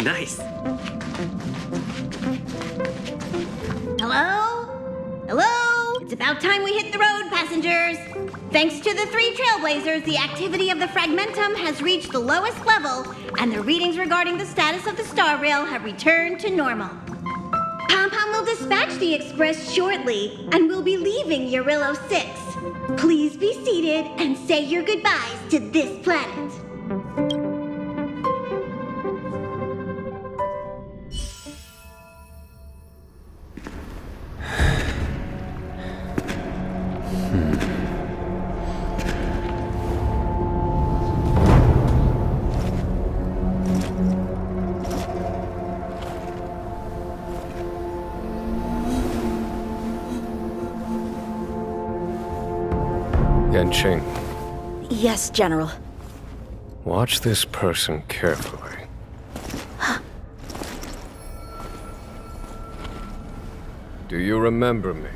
Nice. Hello? Hello? It's about time we hit the road, passengers. Thanks to the 3 Trailblazers, the activity of the Fragmentum has reached the lowest level, and the readings regarding the status of the Star Rail have returned to normal. Pom-Pom will dispatch the Express shortly, and we'll be leaving Eurillo 6. Please be seated and say your goodbyes to this planet. Yanqing, Yes, General. watch this person carefully. Do you remember me?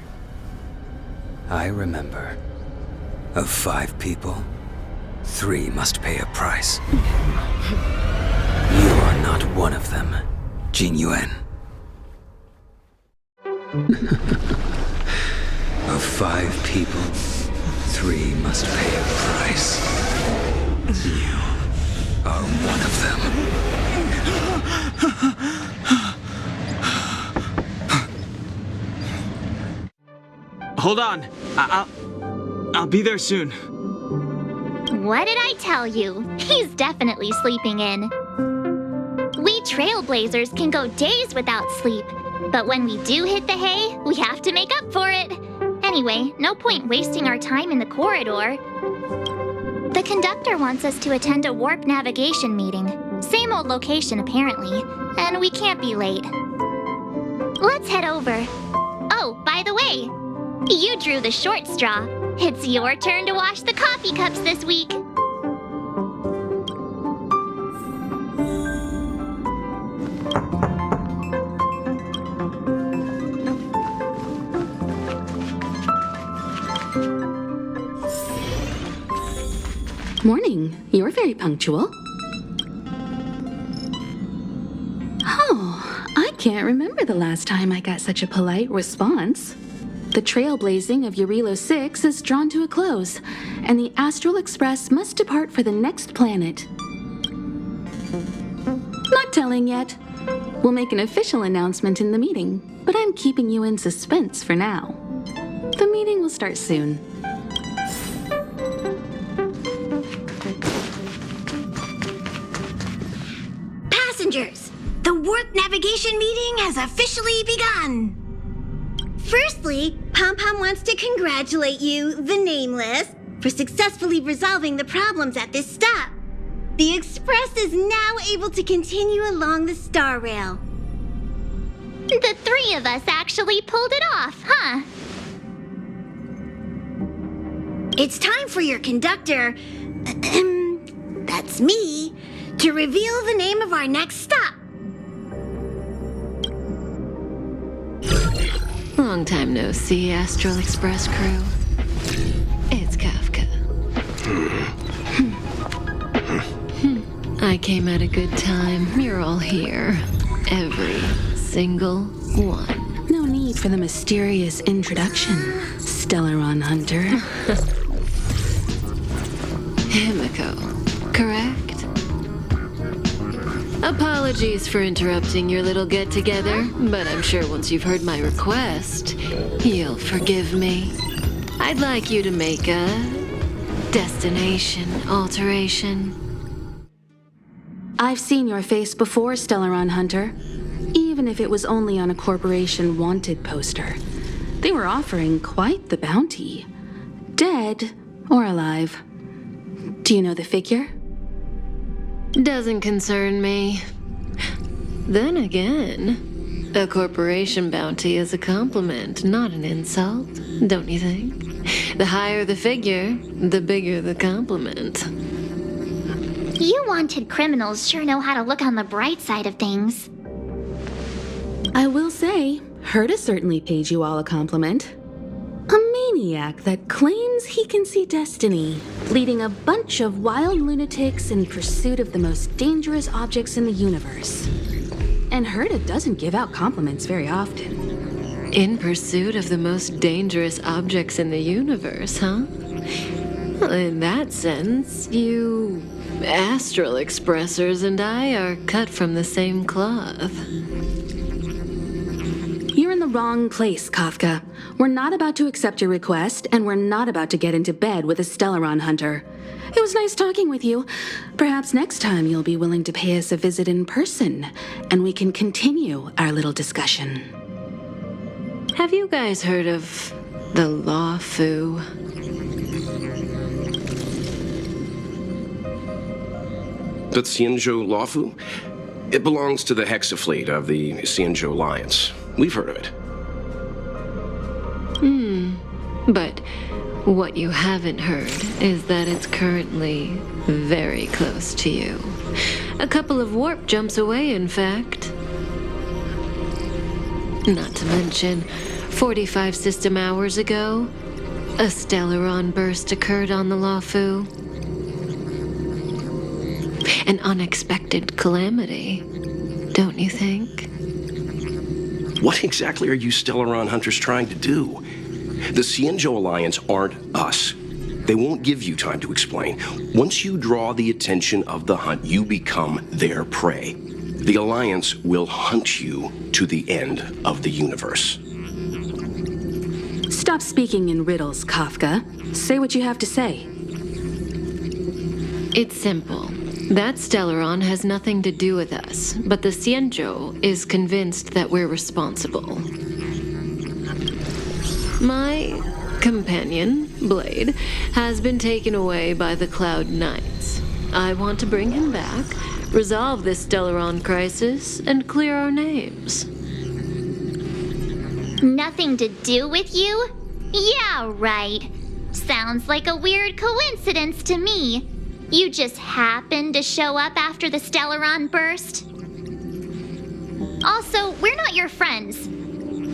I remember. Of 5 people, 3 must pay a price. You are not one of them, Jing Yuan. Of 5 people, 3 must pay a price. You are one of them. Hold on. I'll be there soon. What did I tell you? He's definitely sleeping in. We Trailblazers can go days without sleep, but when we do hit the hay, we have to make up for it. Anyway, no point wasting our time in the corridor. The conductor wants us to attend a warp navigation meeting. Same old location, apparently, and we can't be late. Let's head over. Oh, by the way, you drew the short straw. It's your turn to wash the coffee cups this week. Morning. You're very punctual. Oh, I can't remember the last time I got such a polite response. The trailblazing of Eurillo 6 is drawn to a close, and the Astral Express must depart for the next planet. Not telling yet. We'll make an official announcement in the meeting, but I'm keeping you in suspense for now. The meeting will start soon. Passengers, the warp navigation meeting has officially begun. Firstly, Pom-Pom wants to congratulate you, the Nameless, for successfully resolving the problems at this stop. The Express is now able to continue along the Star Rail. The 3 of us actually pulled it off, huh? It's time for your conductor, that's me, to reveal the name of our next stop. Long time no see, Astral Express crew. It's Kafka. I came at a good time. You're all here. Every single one. No need for the mysterious introduction, Stellaron Hunter. Himiko, correct? Apologies for interrupting your little get-together, but I'm sure once you've heard my request, you'll forgive me. I'd like you to make a destination alteration. I've seen your face before, Stellaron Hunter. Even if it was only on a corporation wanted poster. They were offering quite the bounty. Dead or alive. Do you know the figure? Doesn't concern me. Then again, a corporation bounty is a compliment, not an insult, don't you think? The higher the figure, the bigger the compliment. You wanted criminals sure know how to look on the bright side of things. I will say, Herta certainly paid you all a compliment. A maniac that claims he can see destiny, leading a bunch of wild lunatics in pursuit of the most dangerous objects in the universe. and Herta doesn't give out compliments very often. In pursuit of the most dangerous objects in the universe, huh? Well, in that sense, you astral expressors and I are cut from the same cloth. You're in the wrong place, Kafka. We're not about to accept your request, and we're not about to get into bed with a Stellaron hunter. It was nice talking with you. Perhaps next time you'll be willing to pay us a visit in person, and we can continue our little discussion. Have you guys heard of the Luofu? The Xianzhou Luofu? It belongs to the Hexafleet of the Xianzhou Alliance. We've heard of it. But what you haven't heard is that it's currently very close to you. A couple of warp jumps away, in fact. Not to mention, 45 system hours ago, a Stellaron burst occurred on the Luofu. An unexpected calamity, don't you think? What exactly are you Stellaron hunters trying to do? The Xianzhou Alliance aren't us. They won't give you time to explain. Once you draw the attention of the hunt, you become their prey. The Alliance will hunt you to the end of the universe. Stop speaking in riddles, Kafka. Say what you have to say. It's simple. That Stellaron has nothing to do with us, but the Xianzhou is convinced that we're responsible. My companion, Blade, has been taken away by the Cloud Knights. I want to bring him back, resolve this Stellaron crisis, and clear our names. Nothing to do with you? Yeah, right. Sounds like a weird coincidence to me. You just happened to show up after the Stellaron burst? Also, we're not your friends.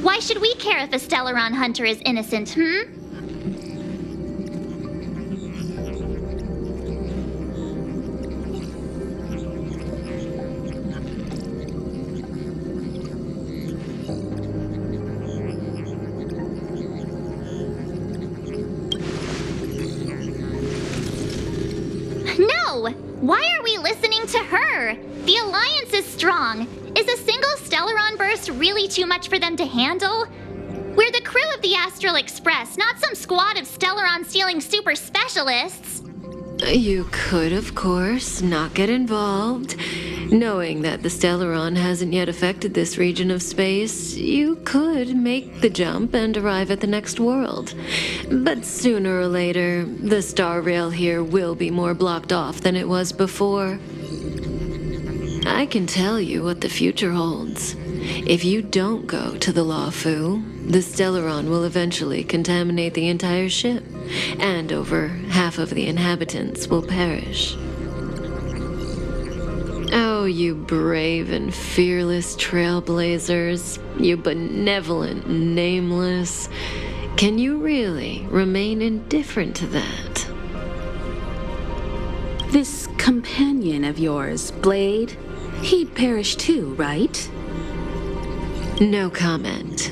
Why should we care if a Stellaron hunter is innocent, No! Why are we listening to her? The Alliance is strong. Is a single Stellaron burst really too much for them to handle? We're the crew of the Astral Express, not some squad of Stellaron-stealing super specialists. You could, of course, not get involved. Knowing that the Stellaron hasn't yet affected this region of space, you could make the jump and arrive at the next world. But sooner or later, the star rail here will be more blocked off than it was before. I can tell you what the future holds. If you don't go to the Luofu, the Stellaron will eventually contaminate the entire ship, and over half of the inhabitants will perish. Oh, you brave and fearless trailblazers, you benevolent nameless. Can you really remain indifferent to that? This companion of yours, Blade, he'd perish too, right? No comment.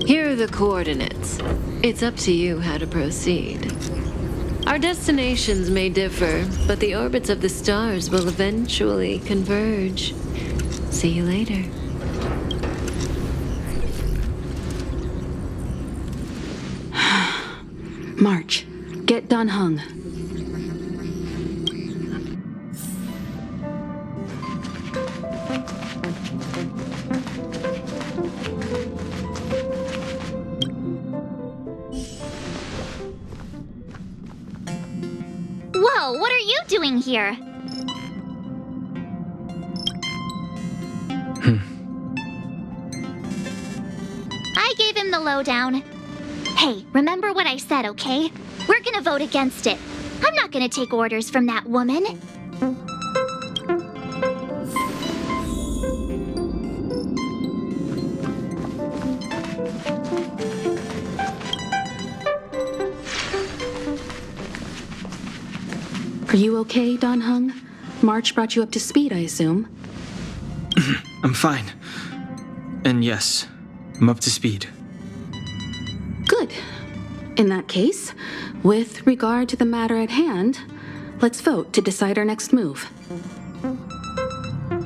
Here are the coordinates. It's up to you how to proceed. Our destinations may differ, but the orbits of the stars will eventually converge. See you later. March, get Dan Heng. Whoa, what are you doing here? I gave him the lowdown. Hey, remember what I said, okay? We're gonna vote against it. I'm not gonna take orders from that woman. Are you okay, Dan Heng? March brought you up to speed, I assume. I'm fine. And yes, I'm up to speed. Good. In that case, with regard to the matter at hand, let's vote to decide our next move.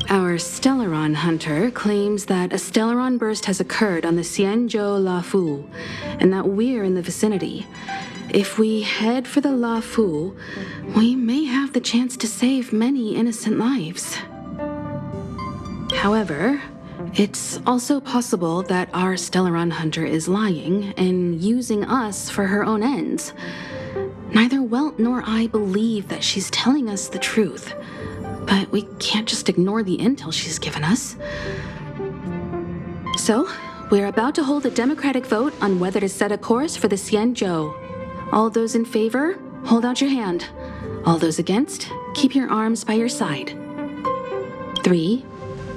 Our Stellaron hunter claims that a Stellaron burst has occurred on the Xianzhou Lafu, and that we're in the vicinity. If we head for the Lafu, we may have the chance to save many innocent lives. However, it's also possible that our Stellaron hunter is lying and using us for her own ends. Neither Welt nor I believe that she's telling us the truth, but we can't just ignore the intel she's given us. So, we're about to hold a democratic vote on whether to set a course for the Xianzhou. All those in favor, hold out your hand. All those against, keep your arms by your side. 3,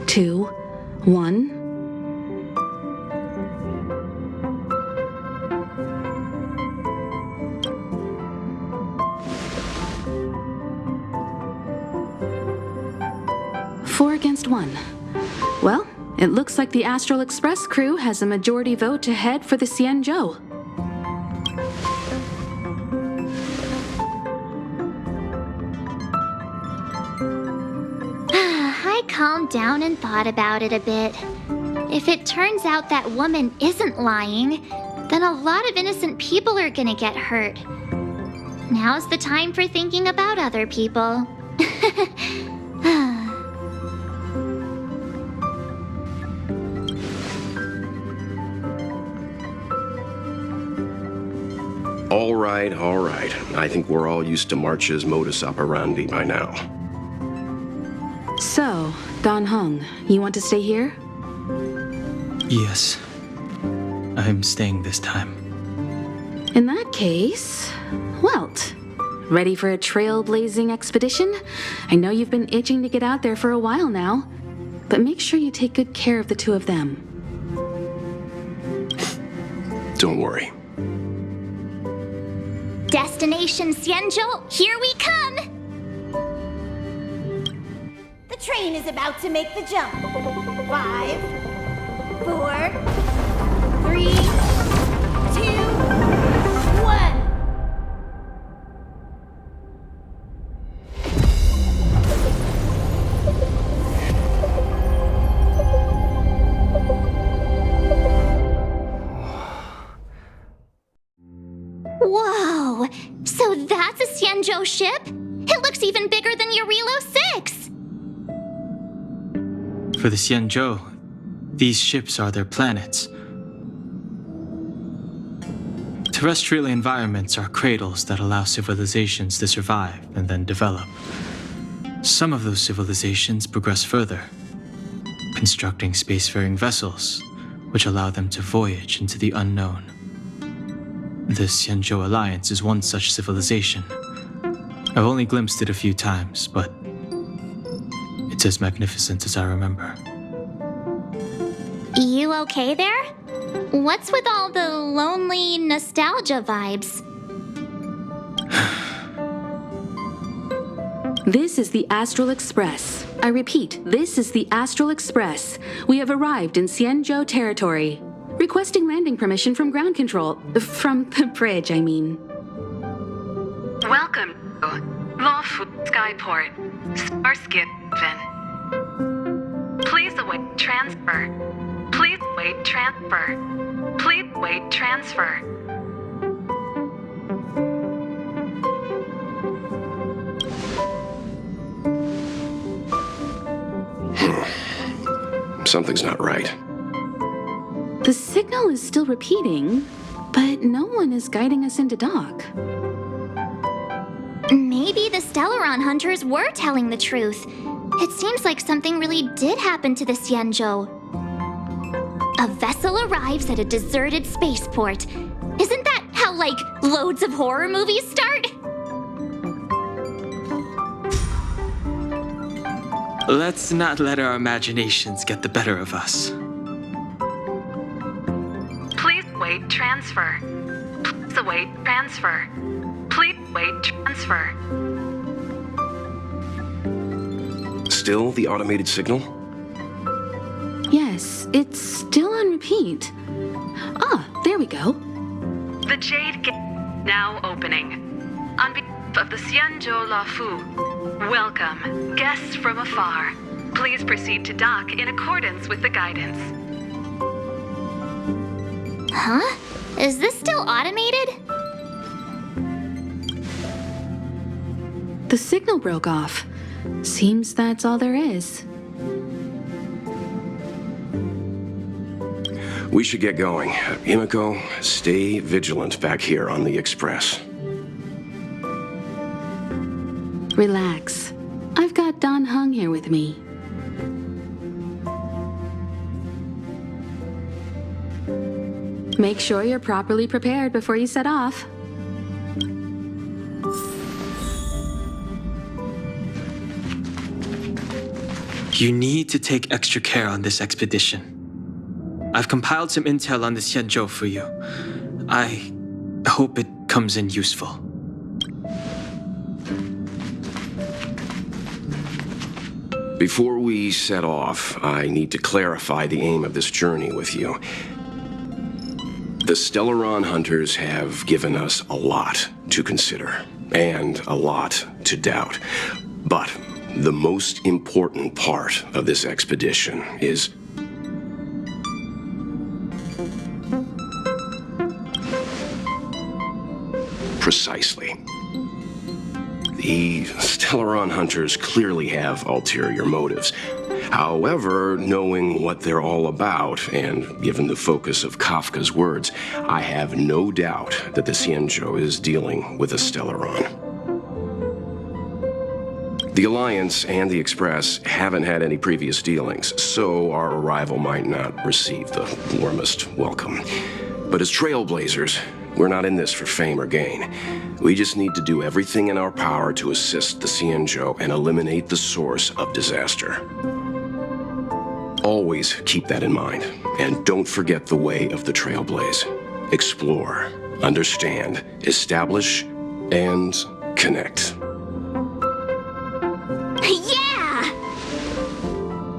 2, 1. Four against 1. Well, it looks like the Astral Express crew has a majority vote to head for the Xianzhou. I calmed down and thought about it a bit. If it turns out that woman isn't lying, then a lot of innocent people are gonna get hurt. Now's the time for thinking about other people. All right, all right. I think we're all used to March's modus operandi by now. So, Dan Heng, you want to stay here? Yes. I'm staying this time. In that case, Welt, ready for a trailblazing expedition? I know you've been itching to get out there for a while now, but make sure you take good care of the two of them. Don't worry. Destination Xianzhou, here we come! The train is about to make the jump. 5, 4, 3, 2, 1. Whoa! So that's a Xianzhou ship? It looks even bigger than Eurilo 6! For the Xianzhou, these ships are their planets. Terrestrial environments are cradles that allow civilizations to survive and then develop. Some of those civilizations progress further, constructing spacefaring vessels, which allow them to voyage into the unknown. The Xianzhou Alliance is one such civilization. I've only glimpsed it a few times, but it's as magnificent as I remember. You okay there? What's with all the lonely nostalgia vibes? This is the Astral Express. I repeat, this is the Astral Express. We have arrived in Xianzhou territory. Requesting landing permission from ground control. From the bridge, I mean. Welcome to Lawfu Skyport, Starskin Vin. Please await transfer. Please wait transfer. Please wait transfer. Something's not right. The signal is still repeating, but no one is guiding us into dock. Maybe the Stellaron hunters were telling the truth. It seems like something really did happen to the Xianzhou. A vessel arrives at a deserted spaceport. Isn't that how, like, loads of horror movies start? Let's not let our imaginations get the better of us. Please wait transfer. Please await transfer. Please wait transfer. Still the automated signal? Yes, it's still on repeat. Ah, there we go. The Jade Gate now opening. On behalf of the Xianzhou Lafu, welcome, guests from afar. Please proceed to dock in accordance with the guidance. Huh? Is this still automated? The signal broke off. Seems that's all there is. We should get going. Himiko, stay vigilant back here on the Express. Relax. I've got Dan Heng here with me. Make sure you're properly prepared before you set off. You need to take extra care on this expedition. I've compiled some intel on the Xianzhou for you. I hope it comes in useful. Before we set off, I need to clarify the aim of this journey with you. The Stellaron hunters have given us a lot to consider, and a lot to doubt. But the most important part of this expedition is precisely. The Stellaron hunters clearly have ulterior motives. However, knowing what they're all about, and given the focus of Kafka's words, I have no doubt that the Xianzhou is dealing with a Stellaron. The Alliance and the Express haven't had any previous dealings, so our arrival might not receive the warmest welcome. But as trailblazers, we're not in this for fame or gain. We just need to do everything in our power to assist the Xianzhou and eliminate the source of disaster. Always keep that in mind, and don't forget the way of the Trailblaze. Explore, understand, establish, and connect. Yeah!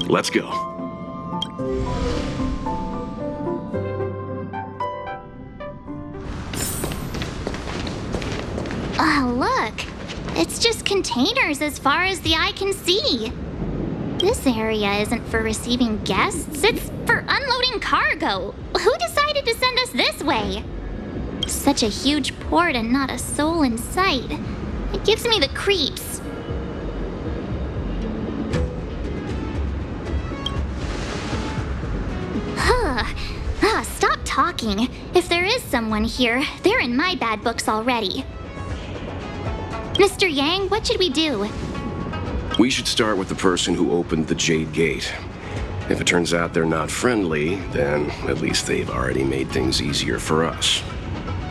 Let's go. Oh, look. It's just containers as far as the eye can see. This area isn't for receiving guests, it's for unloading cargo. Who decided to send us this way? Such a huge port and not a soul in sight. It gives me the creeps. Stop talking. If there is someone here, they're in my bad books already. Mr. Yang, what should we do? We should start with the person who opened the Jade Gate. If it turns out they're not friendly, then at least they've already made things easier for us.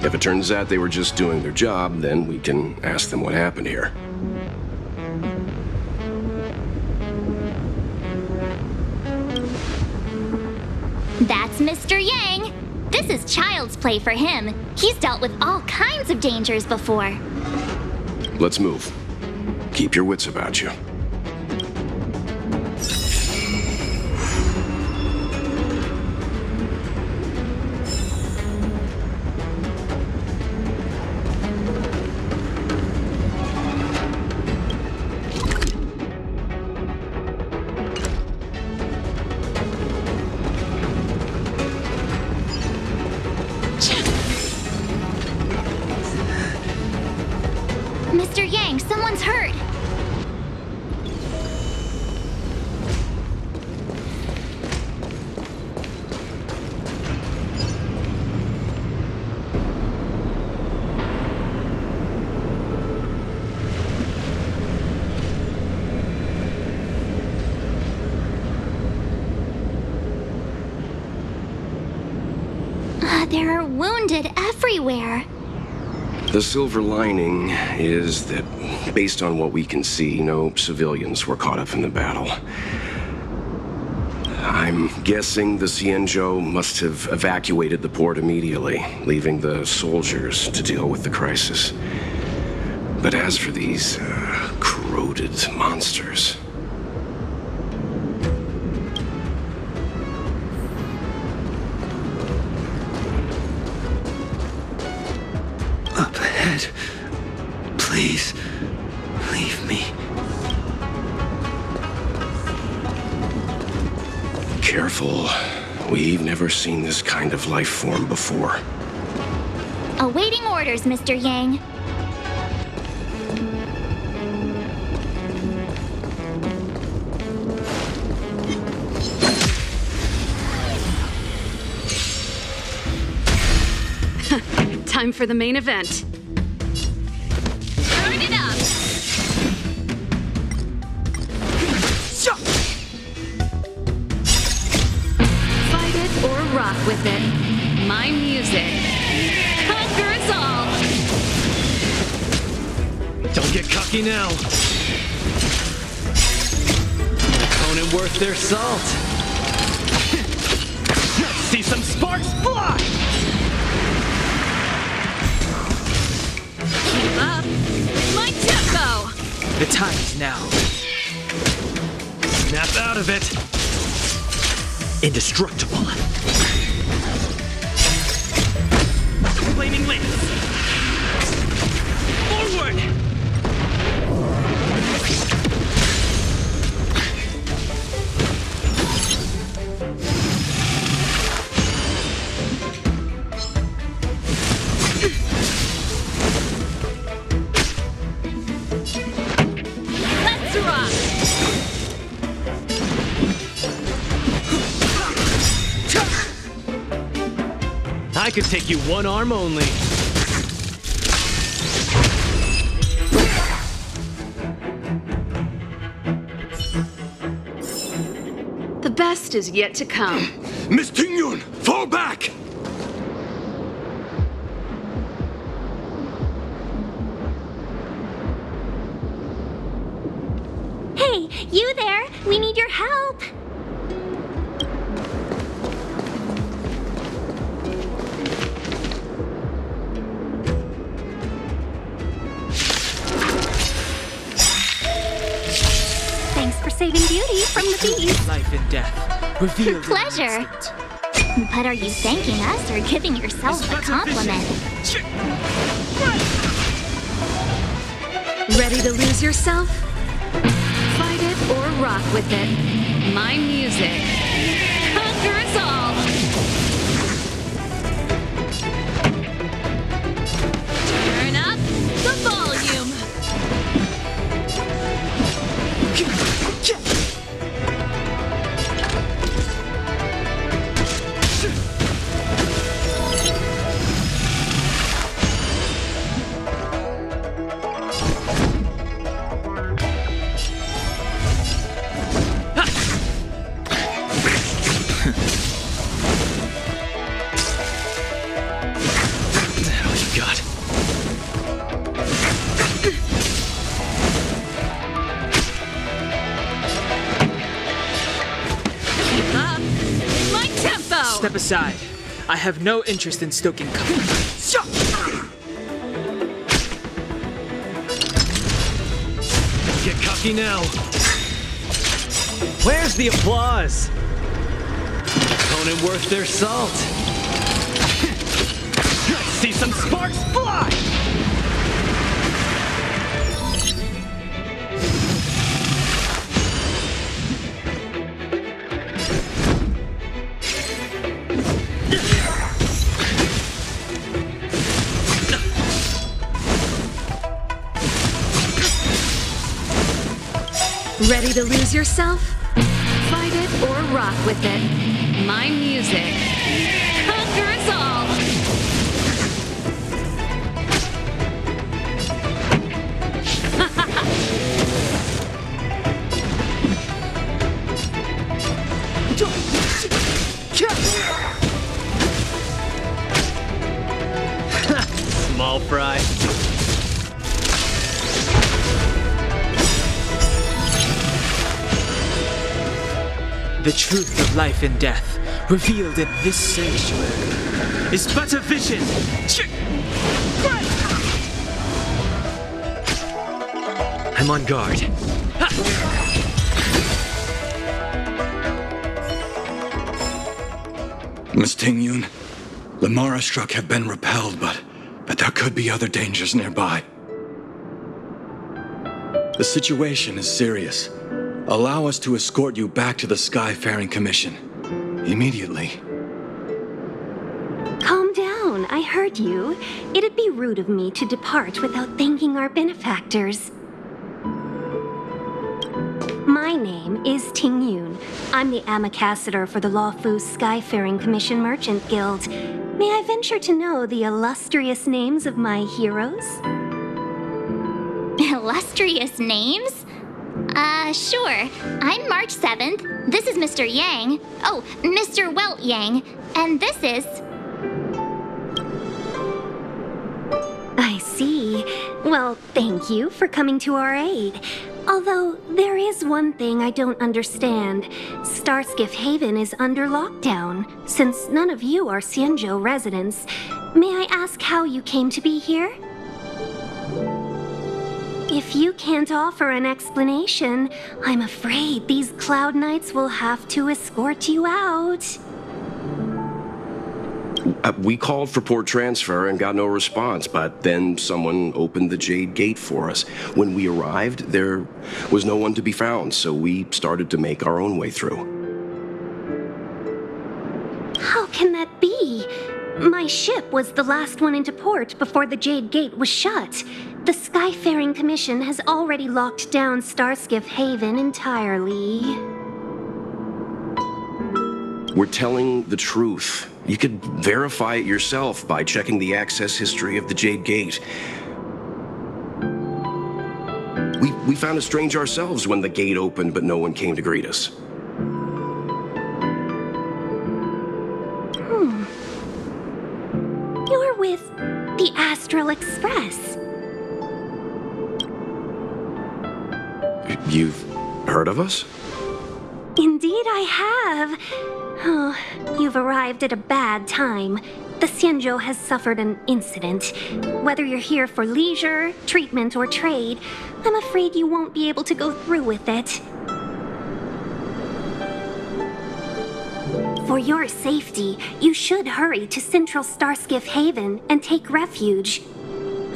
If it turns out they were just doing their job, then we can ask them what happened here. That's Mr. Yang. This is child's play for him. He's dealt with all kinds of dangers before. Let's move. Keep your wits about you. Mr. Yang, someone's hurt. There are wounded everywhere. The silver lining is that, based on what we can see, no civilians were caught up in the battle. I'm guessing the Xianzhou must have evacuated the port immediately, leaving the soldiers to deal with the crisis. But as for these corroded monsters... dead. Please, leave me. Careful. We've never seen this kind of life form before. Awaiting orders, Mr. Yang. Time for the main event. Turn it up! Fight it or rock with it. My music. Conquer us all! Don't get cocky now. Opponent worth their salt. See some sparks fly! Keep up. My tempo! The time is now. Snap out of it. Indestructible. Flaming lance. Forward! Let's rock! I could take you one arm only. The best is yet to come. Miss Tingyun, fall back! Hey, you there! We need your help! Thanks for saving Beauty from the beast. Life and death. Revealed. Pleasure. But are you thanking us or giving yourself a compliment? Ready to lose yourself? Fight it or rock with it. My music. Conquer us all! Turn up the volume! That all you got? Keep up! My tempo! Step aside. I have no interest in stoking Get cocky now. Where's the applause? Opponent worth their salt. See some sparks fly! Ready to lose yourself? Fight it or rock with it. My music. Conquer us all! Small fry. The truth of life and death, revealed in this sanctuary, is but a vision. I'm on guard. Miss Tingyun, the Mara struck have been repelled, but but there could be other dangers nearby. The situation is serious. Allow us to escort you back to the Skyfaring Commission. Immediately. Calm down, I heard you. It'd be rude of me to depart without thanking our benefactors. My name is Ting Yun. I'm the Ambassador for the Luofu Skyfaring Commission Merchant Guild. May I venture to know the illustrious names of my heroes? Illustrious names? Sure. I'm March 7th. This is Mr. Yang. Oh, Mr. Welt Yang. And this is... I see. Well, thank you for coming to our aid. Although, there is one thing I don't understand. Starskiff Haven is under lockdown. Since none of you are Xianzhou residents, may I ask how you came to be here? If you can't offer an explanation, I'm afraid these Cloud Knights will have to escort you out. We called for port transfer and got no response, but then someone opened the Jade Gate for us. When we arrived, there was no one to be found, so we started to make our own way through. How can that be? My ship was the last one into port before the Jade Gate was shut. The Skyfaring Commission has already locked down Starskiff Haven entirely. We're telling the truth. You could verify it yourself by checking the access history of the Jade Gate. We found it strange ourselves when the gate opened, but no one came to greet us. You're with the Astral Express. You've heard of us? Indeed I have. Oh, you've arrived at a bad time. The Xianzhou has suffered an incident. Whether you're here for leisure, treatment, or trade, I'm afraid you won't be able to go through with it. For your safety, you should hurry to Central Starskiff Haven and take refuge.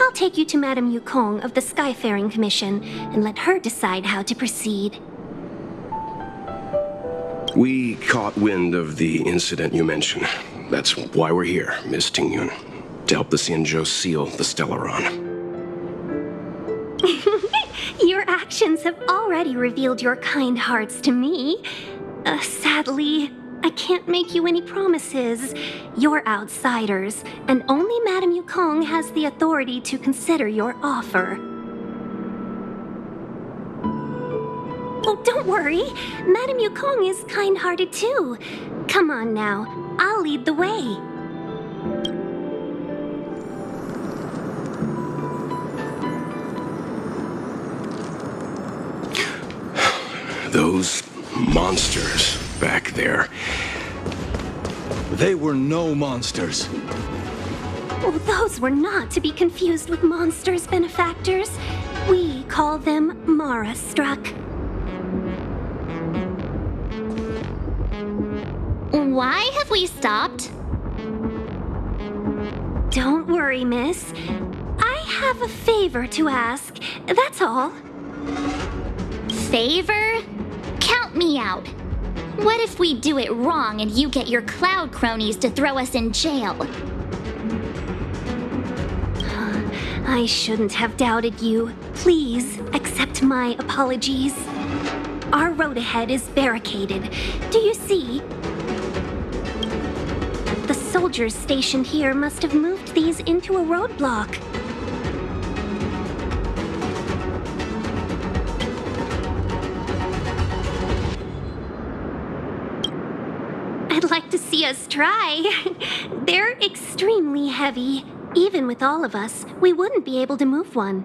I'll take you to Madame Yukong of the Skyfaring Commission and let her decide how to proceed. We caught wind of the incident you mentioned. That's why we're here, Miss Ting Yun. To help the Xianzhou seal the Stellaron. Your actions have already revealed your kind hearts to me. Sadly, I can't make you any promises. You're outsiders, and only Madame Yukong has the authority to consider your offer. Oh, don't worry. Madame Yukong is kind-hearted too. Come on now, I'll lead the way. Those monsters back there. They were no monsters. Oh, those were not to be confused with monsters, benefactors. We call them Mara-struck. Why have we stopped? Don't worry, miss. I have a favor to ask, that's all. Favor? Count me out. What if we do it wrong and you get your cloud cronies to throw us in jail? I shouldn't have doubted you. Please accept my apologies. Our road ahead is barricaded. Do you see? The soldiers stationed here must have moved these into a roadblock. I'd like to see us try. They're extremely heavy. Even with all of us, we wouldn't be able to move one.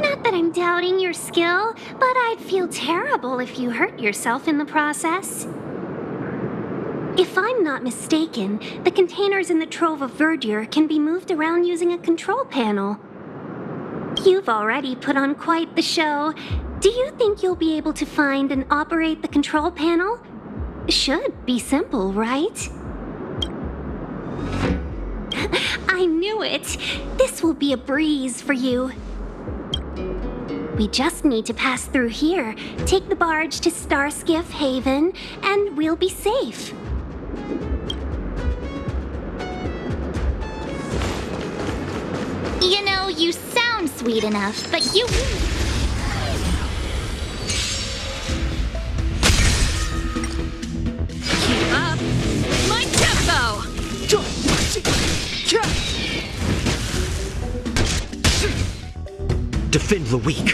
Not that I'm doubting your skill, but I'd feel terrible if you hurt yourself in the process. If I'm not mistaken, the containers in the Trove of Verdure can be moved around using a control panel. You've already put on quite the show. Do you think you'll be able to find and operate the control panel? Should be simple, right? I knew it! This will be a breeze for you. We just need to pass through here, take the barge to Starskiff Haven, and we'll be safe. You know, you sound sweet enough, but you... Keep up my tempo! Defend the weak.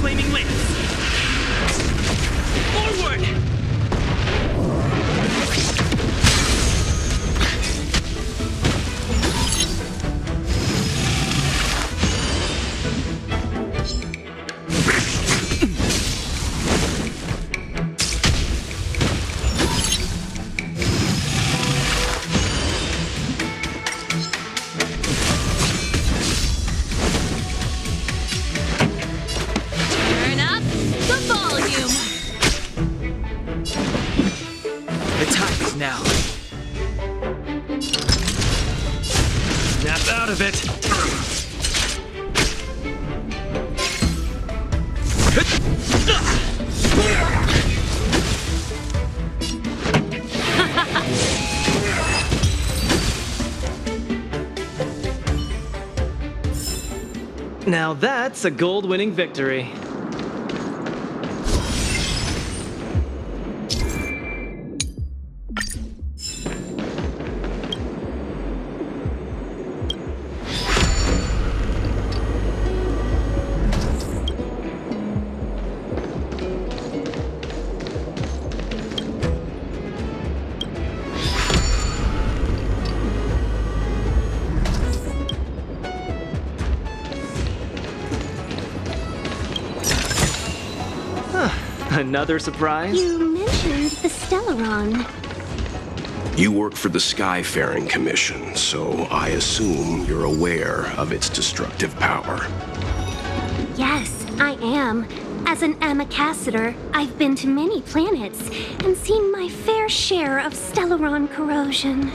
Flaming lance. Forward! Turn up the volume! The time is now. Snap out of it. Now that's a gold-winning victory. Another surprise? You mentioned the Stellaron. You work for the Skyfaring Commission, so I assume you're aware of its destructive power. Yes, I am. As an Amicasitor, I've been to many planets and seen my fair share of Stellaron corrosion.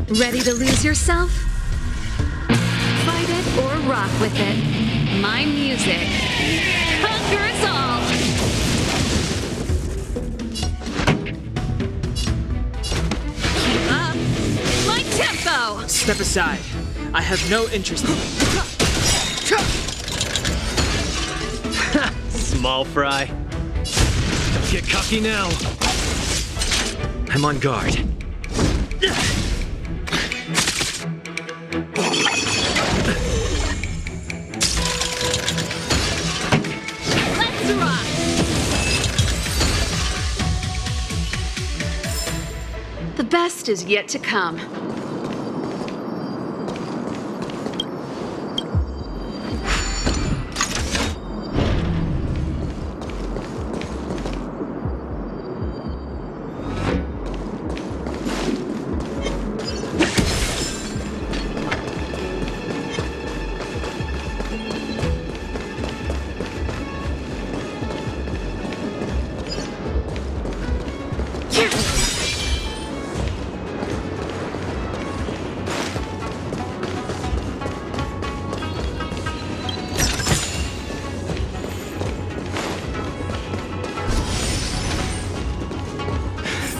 Ready to lose yourself? Fight it or rock with it. My music conquers all! Keep up my tempo! Step aside. I have no interest in... Small fry. Don't get cocky now. I'm on guard. Let's rock! The best is yet to come.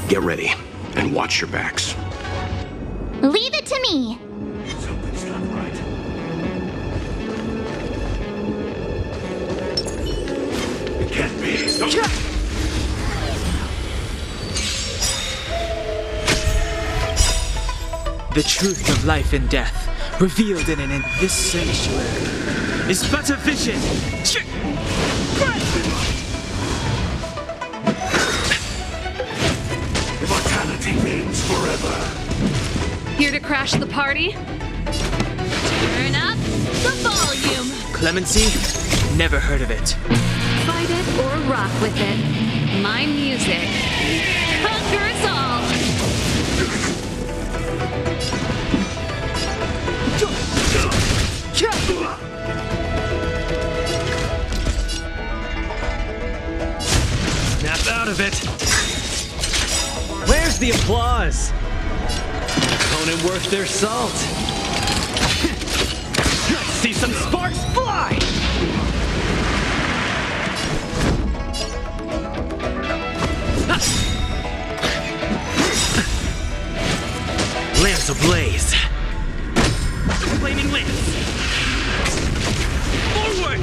Get ready, and watch your backs. Leave it to me. Something's not right. It can't be. The truth of life and death, revealed in this sanctuary, is but a vision. Immortality reigns forever. Here to crash the party? Turn up the volume! Clemency? Never heard of it. Fight it or rock with it. My music conquers all. Snap out of it. Where's the applause? Opponent worth their salt. Let's see some sparks fly! Lance ablaze. Flaming lance. Forward!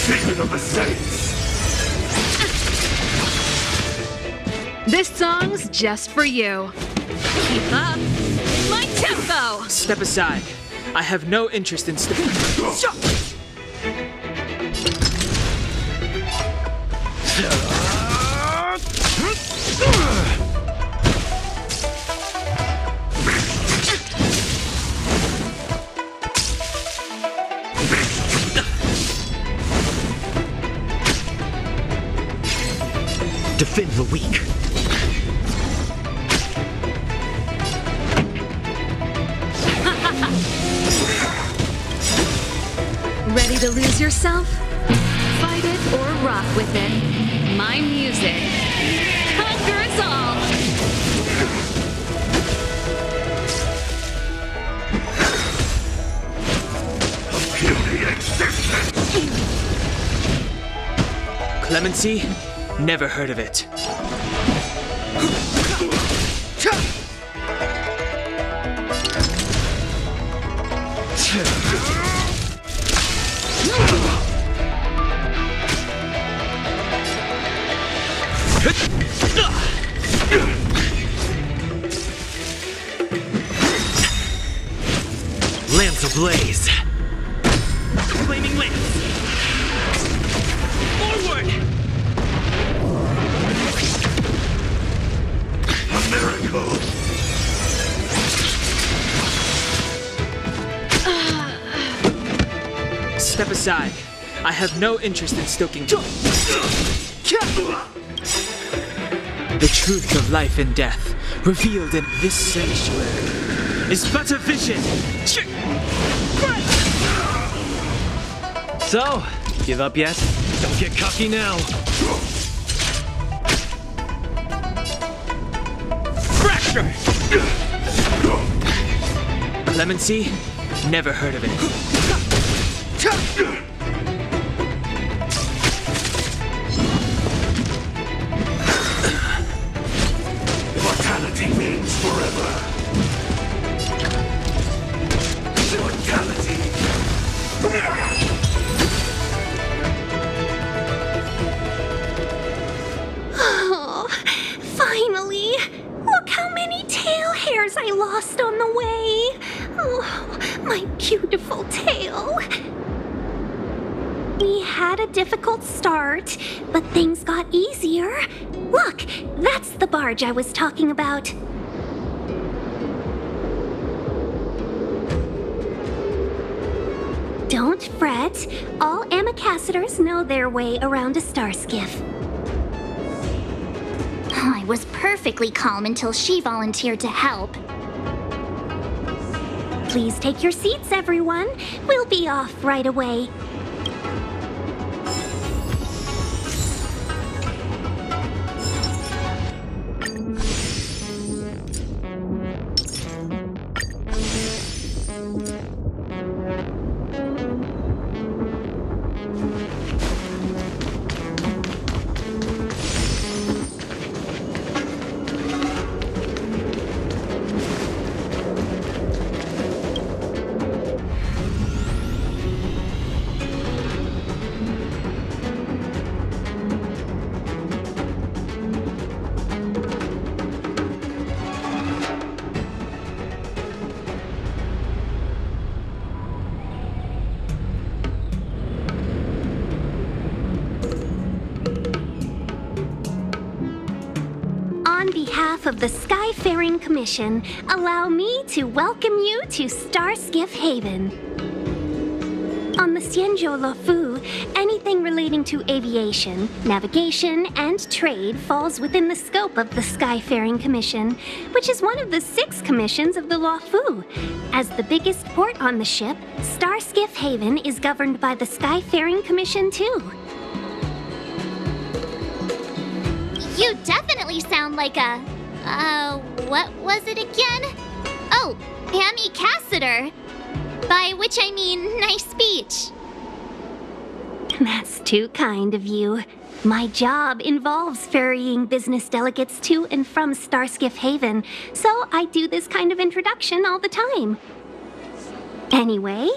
Figment of the Saints! This song's just for you. Keep up my tempo. Step aside. I have no interest in Defend the weak. Ready to lose yourself? Fight it or rock with it. My music conquers all. Puny existence! Clemency? Never heard of it. Lance ablaze. Flaming lance. Forward! A miracle! Step aside. I have no interest in stoking. The truth of life and death, revealed in this sanctuary, is but a vision. So, give up yet? Don't get cocky now. Fracture! Clemency? Never heard of it. Mortality means forever. Mortality. Oh, finally! Look how many tail hairs I lost on the way. Oh, my beautiful tail. We had a difficult start, but things got easier. Look, that's the barge I was talking about. Don't fret. All Amicacetors know their way around a star skiff. I was perfectly calm until she volunteered to help. Please take your seats, everyone. We'll be off right away. On behalf of the Skyfaring Commission, allow me to welcome you to Starskiff Haven. On the Xianzhou Luofu, anything relating to aviation, navigation, and trade falls within the scope of the Skyfaring Commission, which is one of the 6 commissions of the Luofu. As the biggest port on the ship, Starskiff Haven is governed by the Skyfaring Commission too. You definitely sound like a... what was it again? Oh, Pammy Cassiter. By which I mean nice speech. That's too kind of you. My job involves ferrying business delegates to and from Starskiff Haven, so I do this kind of introduction all the time. Anyway,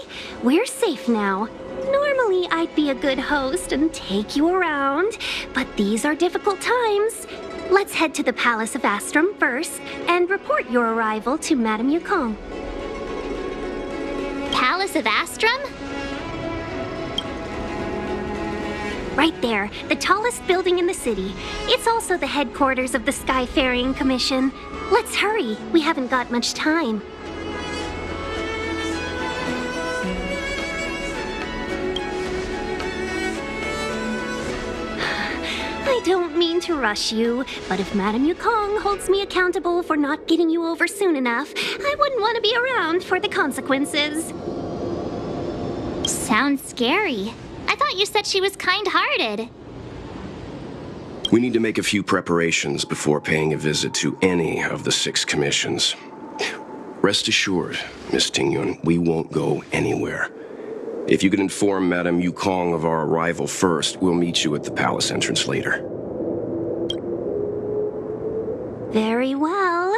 we're safe now. Normally, I'd be a good host and take you around, but these are difficult times. Let's head to the Palace of Astrum first and report your arrival to Madame Yukong. Palace of Astrum? Right there, the tallest building in the city. It's also the headquarters of the Skyfaring Commission. Let's hurry, we haven't got much time. I don't mean to rush you, but if Madame Yukong holds me accountable for not getting you over soon enough, I wouldn't want to be around for the consequences. Sounds scary. I thought you said she was kind-hearted. We need to make a few preparations before paying a visit to any of the 6 commissions. Rest assured, Miss Tingyun, we won't go anywhere. If you could inform Madame Yukong of our arrival first, we'll meet you at the palace entrance later. Very well.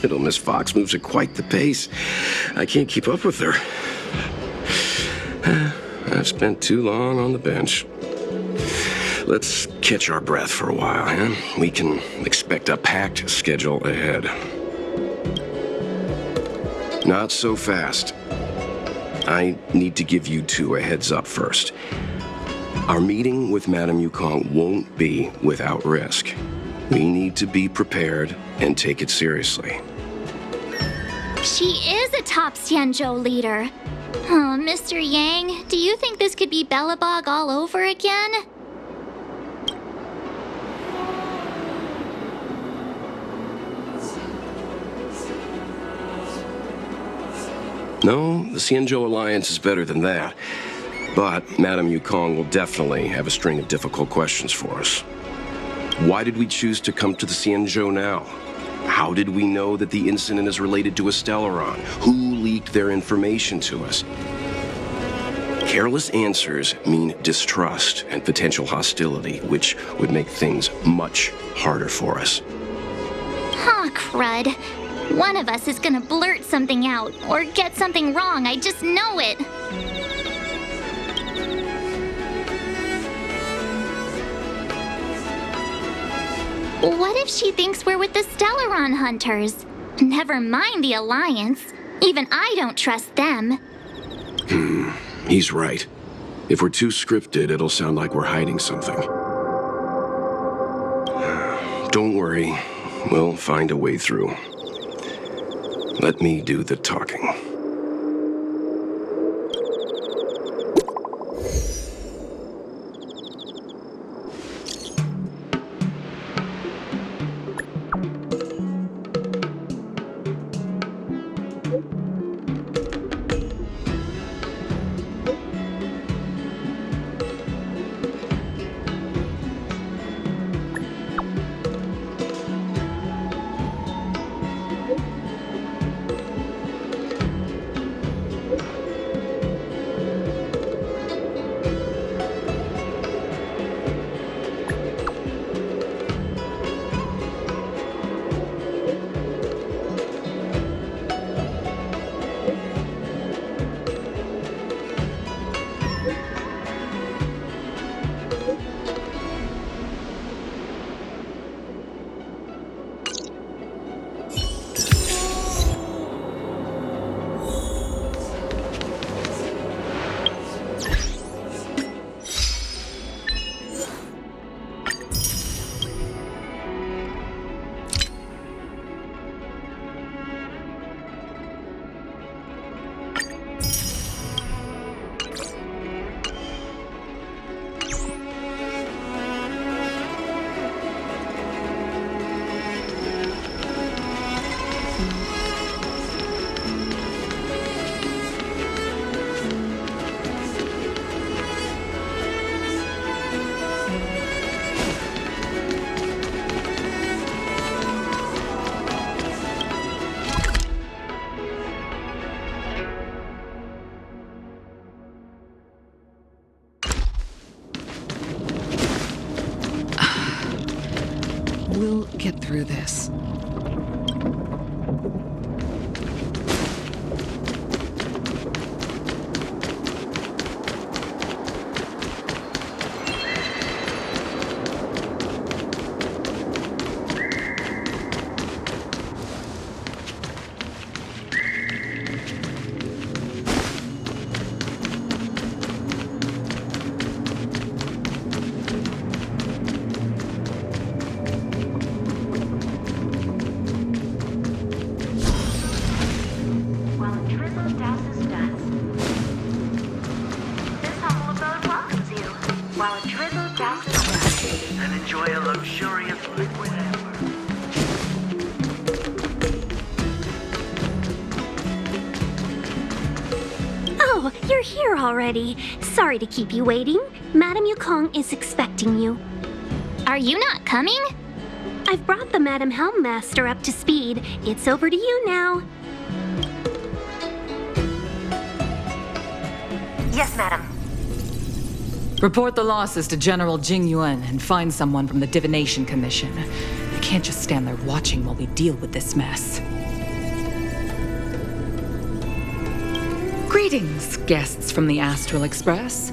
Little Miss Fox moves at quite the pace. I can't keep up with her. I've spent too long on the bench. Let's catch our breath for a while, huh? We can expect a packed schedule ahead. Not so fast. I need to give you 2 a heads up first. Our meeting with Madame Yukong won't be without risk. We need to be prepared and take it seriously. She is a top Xianzhou leader. Oh, Mr. Yang, do you think this could be Belobog all over again? No, the Xianzhou Alliance is better than that. But Madame Yukong will definitely have a string of difficult questions for us. Why did we choose to come to the Xianzhou now? How did we know that the incident is related to a Stellaron? Who leaked their information to us? Careless answers mean distrust and potential hostility, which would make things much harder for us. Huh, crud. One of us is gonna blurt something out, or get something wrong, I just know it. What if she thinks we're with the Stellaron Hunters? Never mind the Alliance. Even I don't trust them. He's right. If we're too scripted, it'll sound like we're hiding something. Don't worry. We'll find a way through. Let me do the talking. get through this. And enjoy a luxurious liquid amber. Oh, you're here already. Sorry to keep you waiting. Madame Yukong is expecting you. Are you not coming? I've brought the Madame Helmmaster up to speed. It's over to you now. Yes, madam. Report the losses to General Jing Yuan and find someone from the Divination Commission. I can't just stand there watching while we deal with this mess. Greetings, guests from the Astral Express.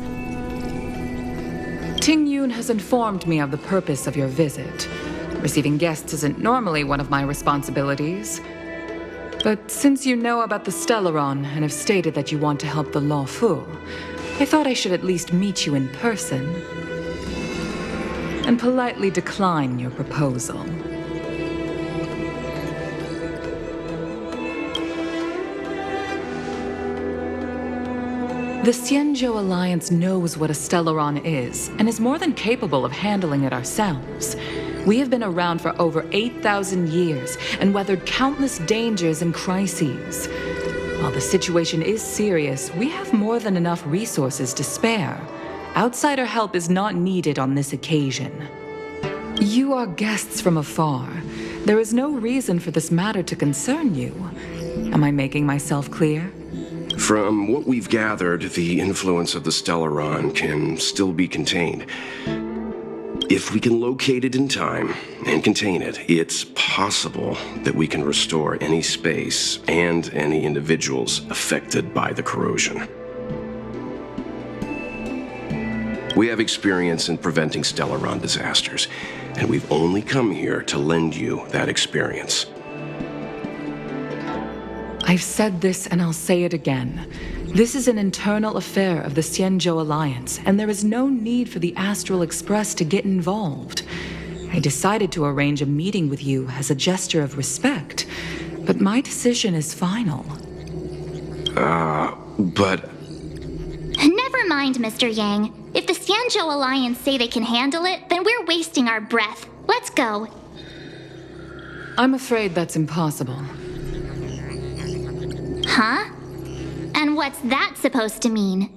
Ting Yun has informed me of the purpose of your visit. Receiving guests isn't normally one of my responsibilities. But since you know about the Stellaron and have stated that you want to help the Law Fu, I thought I should at least meet you in person and politely decline your proposal. The Xianzhou Alliance knows what a Stellaron is and is more than capable of handling it ourselves. We have been around for over 8,000 years and weathered countless dangers and crises. While the situation is serious, we have more than enough resources to spare. Outsider help is not needed on this occasion. You are guests from afar. There is no reason for this matter to concern you. Am I making myself clear? From what we've gathered, the influence of the Stellaron can still be contained. If we can locate it in time and contain it, it's possible that we can restore any space and any individuals affected by the corrosion. We have experience in preventing Stellaron disasters, and we've only come here to lend you that experience. I've said this and I'll say it again. This is an internal affair of the Xianzhou Alliance, and there is no need for the Astral Express to get involved. I decided to arrange a meeting with you as a gesture of respect, but my decision is final. But... Never mind, Mr. Yang. If the Xianzhou Alliance say they can handle it, then we're wasting our breath. Let's go. I'm afraid that's impossible. Huh? And what's that supposed to mean?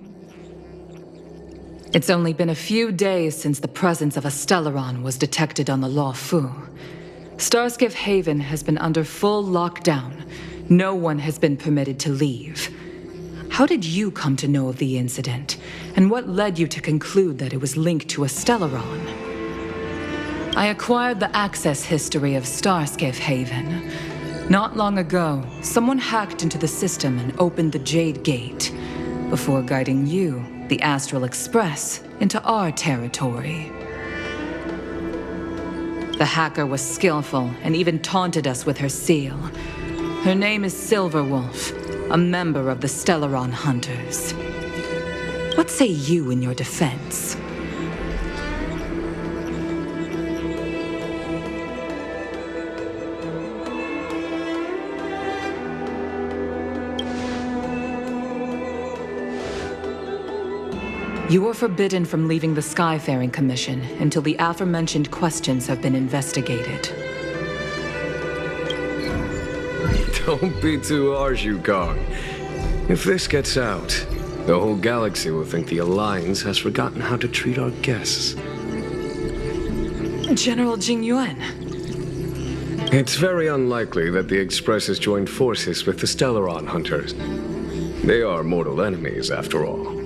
It's only been a few days since the presence of a Stellaron was detected on the Law Fu. Starskiff Haven has been under full lockdown. No one has been permitted to leave. How did you come to know of the incident? And what led you to conclude that it was linked to a Stellaron? I acquired the access history of Starskiff Haven. Not long ago, someone hacked into the system and opened the Jade Gate, before guiding you, the Astral Express, into our territory. The hacker was skillful and even taunted us with her seal. Her name is Silverwolf, a member of the Stellaron Hunters. What say you in your defense? You are forbidden from leaving the Skyfaring Commission until the aforementioned questions have been investigated. Don't be too harsh, Yukong. If this gets out, the whole galaxy will think the Alliance has forgotten how to treat our guests. General Jing Yuan. It's very unlikely that the Express has joined forces with the Stellaron Hunters. They are mortal enemies, after all.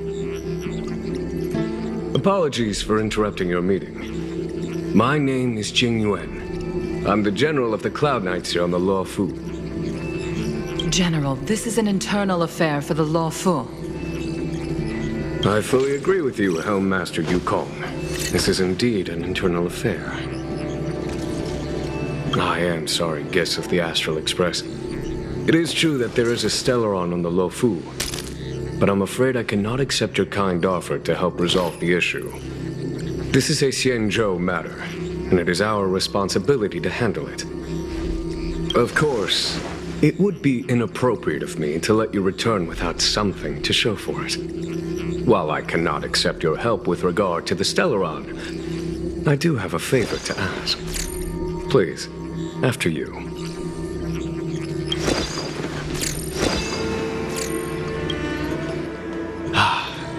Apologies for interrupting your meeting. My name is Jing Yuan. I'm the General of the Cloud Knights here on the Law Fu. General, this is an internal affair for the Law Fu. I fully agree with you, Helm Master Yukong. This is indeed an internal affair. I am sorry, guests of the Astral Express. It is true that there is a Stellaron on the Lo Fu, but I'm afraid I cannot accept your kind offer to help resolve the issue. This is a Xianzhou matter, and it is our responsibility to handle it. Of course, it would be inappropriate of me to let you return without something to show for it. While I cannot accept your help with regard to the Stellaron, I do have a favor to ask. Please, after you.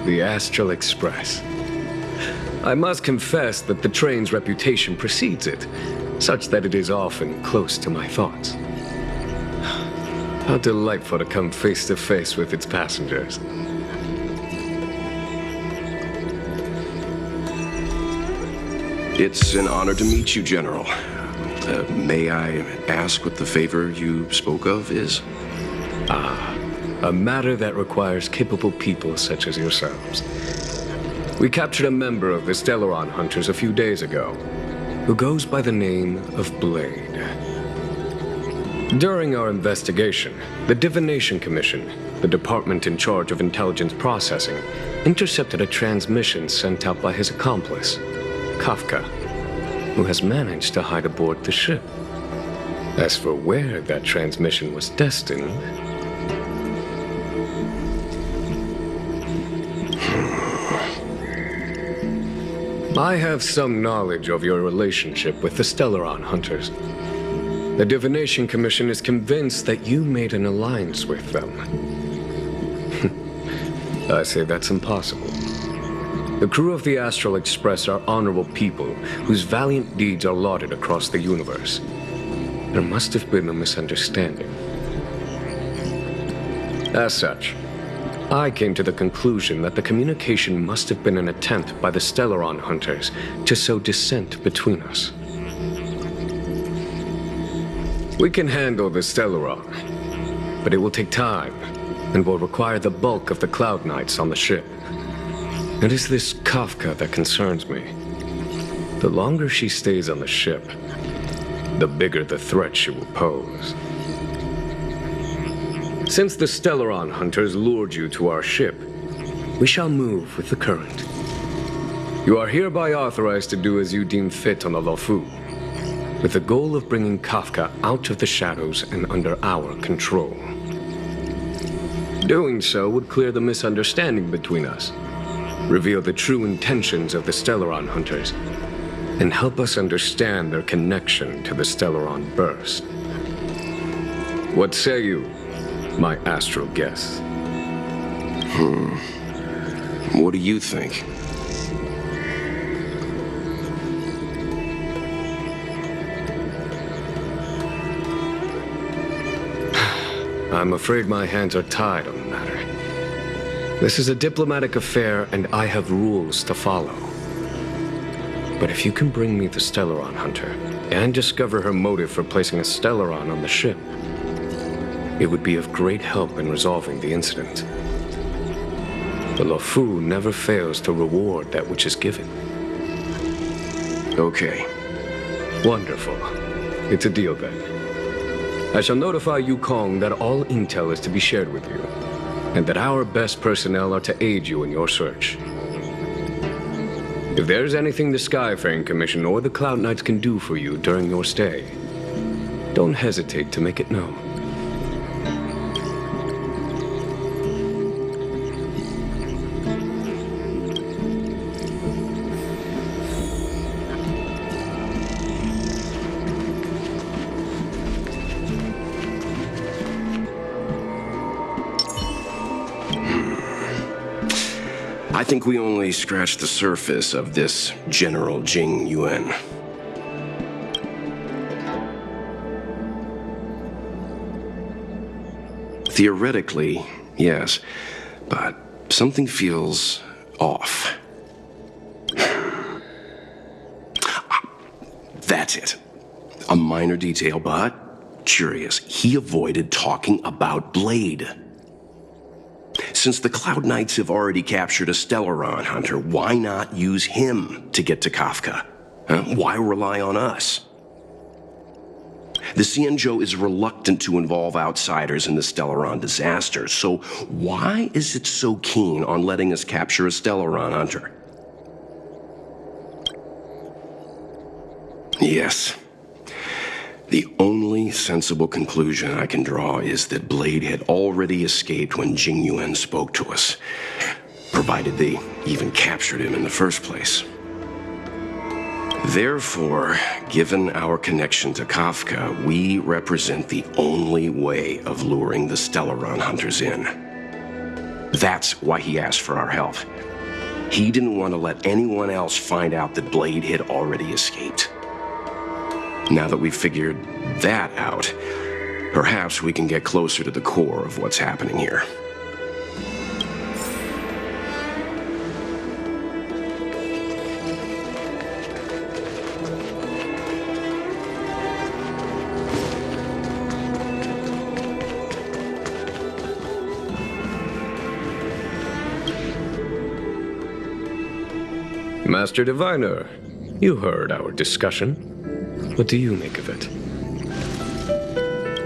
The Astral Express. I must confess that the train's reputation precedes it, such that it is often close to my thoughts. How delightful to come face to face with its passengers. It's an honor to meet you, General. May I ask what the favor you spoke of is? A matter that requires capable people such as yourselves. We captured a member of the Stellaron Hunters a few days ago, who goes by the name of Blade. During our investigation, the Divination Commission, the department in charge of intelligence processing, intercepted a transmission sent out by his accomplice, Kafka, who has managed to hide aboard the ship. As for where that transmission was destined, I have some knowledge of your relationship with the Stellaron Hunters. The Divination Commission is convinced that you made an alliance with them. I say that's impossible. The crew of the Astral Express are honorable people whose valiant deeds are lauded across the universe. There must have been a misunderstanding. As such, I came to the conclusion that the communication must have been an attempt by the Stellaron Hunters to sow dissent between us. We can handle the Stellaron, but it will take time and will require the bulk of the Cloud Knights on the ship. It is this Kafka that concerns me. The longer she stays on the ship, the bigger the threat she will pose. Since the Stellaron Hunters lured you to our ship, we shall move with the current. You are hereby authorized to do as you deem fit on the Lo Fu, with the goal of bringing Kafka out of the shadows and under our control. Doing so would clear the misunderstanding between us, reveal the true intentions of the Stellaron Hunters, and help us understand their connection to the Stellaron Burst. What say you, my astral guests? What do you think? I'm afraid my hands are tied on the matter. This is a diplomatic affair, and I have rules to follow. But if you can bring me the Stellaron Hunter, and discover her motive for placing a Stellaron on the ship, it would be of great help in resolving the incident. The Lo Fu never fails to reward that which is given. Okay. Wonderful. It's a deal then. I shall notify Yukong that all intel is to be shared with you, and that our best personnel are to aid you in your search. If there is anything the Skyfaring Commission or the Cloud Knights can do for you during your stay, don't hesitate to make it known. I think we only scratched the surface of this General Jing Yuan. Theoretically, yes, but something feels off. That's it. A minor detail, but curious. He avoided talking about Blade. Since the Cloud Knights have already captured a Stellaron hunter, why not use him to get to Kafka? Why rely on us? The Xianzhou is reluctant to involve outsiders in the Stellaron disaster, so why is it so keen on letting us capture a Stellaron hunter? Yes. The only sensible conclusion I can draw is that Blade had already escaped when Jing Yuan spoke to us, provided they even captured him in the first place. Therefore, given our connection to Kafka, we represent the only way of luring the Stellaron hunters in. That's why he asked for our help. He didn't want to let anyone else find out that Blade had already escaped. Now that we've figured that out, perhaps we can get closer to the core of what's happening here. Master Diviner, you heard our discussion. What do you make of it?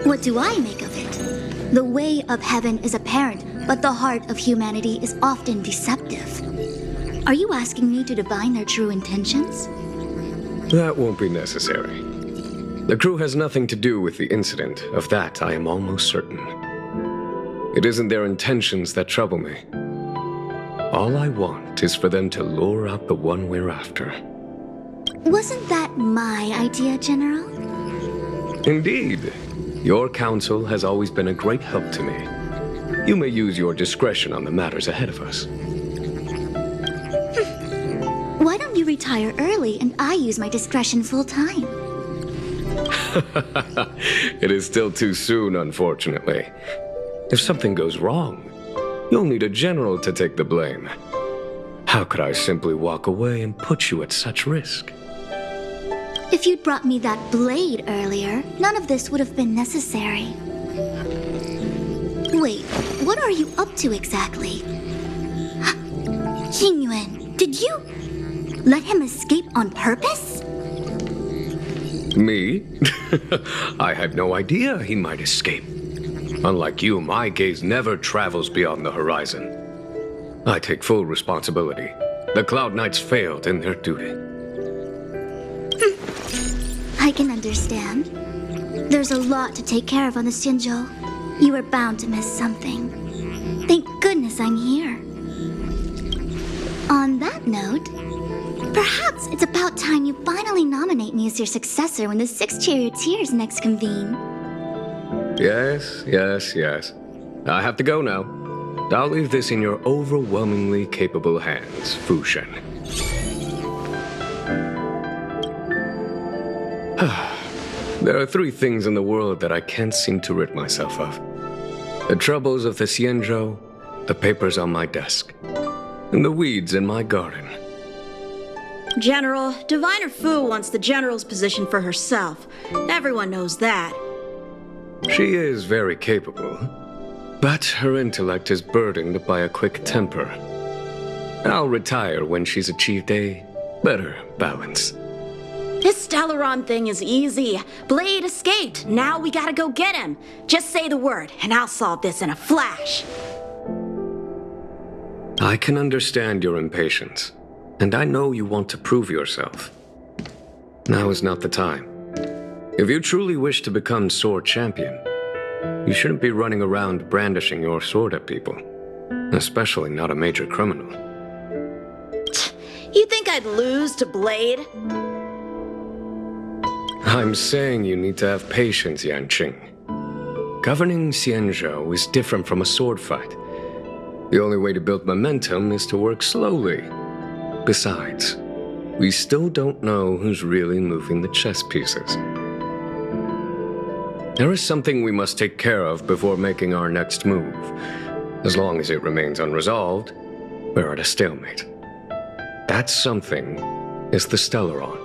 What do I make of it? The way of heaven is apparent, but the heart of humanity is often deceptive. Are you asking me to divine their true intentions? That won't be necessary. The crew has nothing to do with the incident. Of that, I am almost certain. It isn't their intentions that trouble me. All I want is for them to lure out the one we're after. Wasn't that my idea, General? Indeed. Your counsel has always been a great help to me. You may use your discretion on the matters ahead of us. Why don't you retire early and I use my discretion full time? It is still too soon, unfortunately. If something goes wrong, you'll need a general to take the blame. How could I simply walk away and put you at such risk? If you'd brought me that blade earlier, none of this would have been necessary. Wait, what are you up to exactly? Jing Yuan, did you let him escape on purpose? Me? I had no idea he might escape. Unlike you, my gaze never travels beyond the horizon. I take full responsibility. The Cloud Knights failed in their duty. I can understand. There's a lot to take care of on the Xianzhou. You were bound to miss something. Thank goodness I'm here. On that note, perhaps it's about time you finally nominate me as your successor when the Six Charioteers next convene. Yes. I have to go now. I'll leave this in your overwhelmingly capable hands, Fu Shen. There are three things in the world that I can't seem to rid myself of. The troubles of the Xianzhou, the papers on my desk, and the weeds in my garden. General, Diviner Fu wants the General's position for herself. Everyone knows that. She is very capable, but her intellect is burdened by a quick temper. I'll retire when she's achieved a better balance. This Stellaron thing is easy. Blade escaped. Now we gotta go get him. Just say the word, and I'll solve this in a flash. I can understand your impatience, and I know you want to prove yourself. Now is not the time. If you truly wish to become Sword Champion, you shouldn't be running around brandishing your sword at people, especially not a major criminal. You think I'd lose to Blade? I'm saying you need to have patience, Yanqing. Governing Xianzhou is different from a sword fight. The only way to build momentum is to work slowly. Besides, we still don't know who's really moving the chess pieces. There is something we must take care of before making our next move. As long as it remains unresolved, we're at a stalemate. That something is the Stellaron.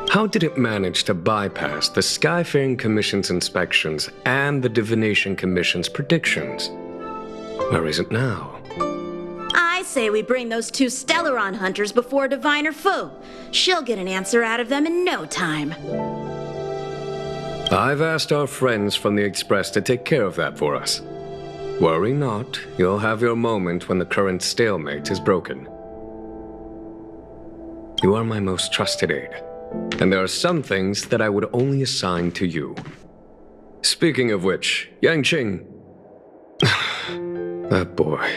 How did it manage to bypass the Skyfaring Commission's inspections and the Divination Commission's predictions? Where is it now? I say we bring those two Stellaron hunters before Diviner Fu. She'll get an answer out of them in no time. I've asked our friends from the Express to take care of that for us. Worry not, you'll have your moment when the current stalemate is broken. You are my most trusted aide, and there are some things that I would only assign to you. Speaking of which, Yanqing... that boy...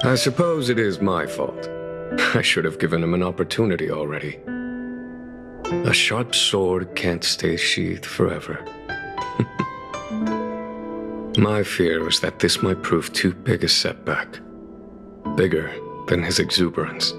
I suppose it is my fault. I should have given him an opportunity already. A sharp sword can't stay sheathed forever. My fear is that this might prove too big a setback. Bigger than his exuberance.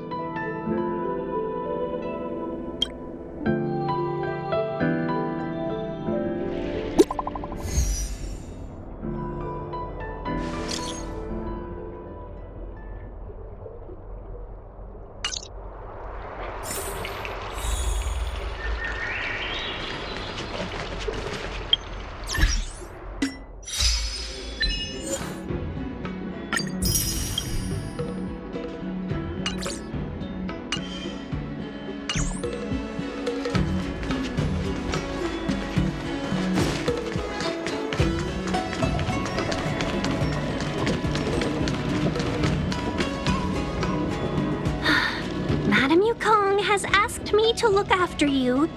Madame Yukong has asked me to look after you.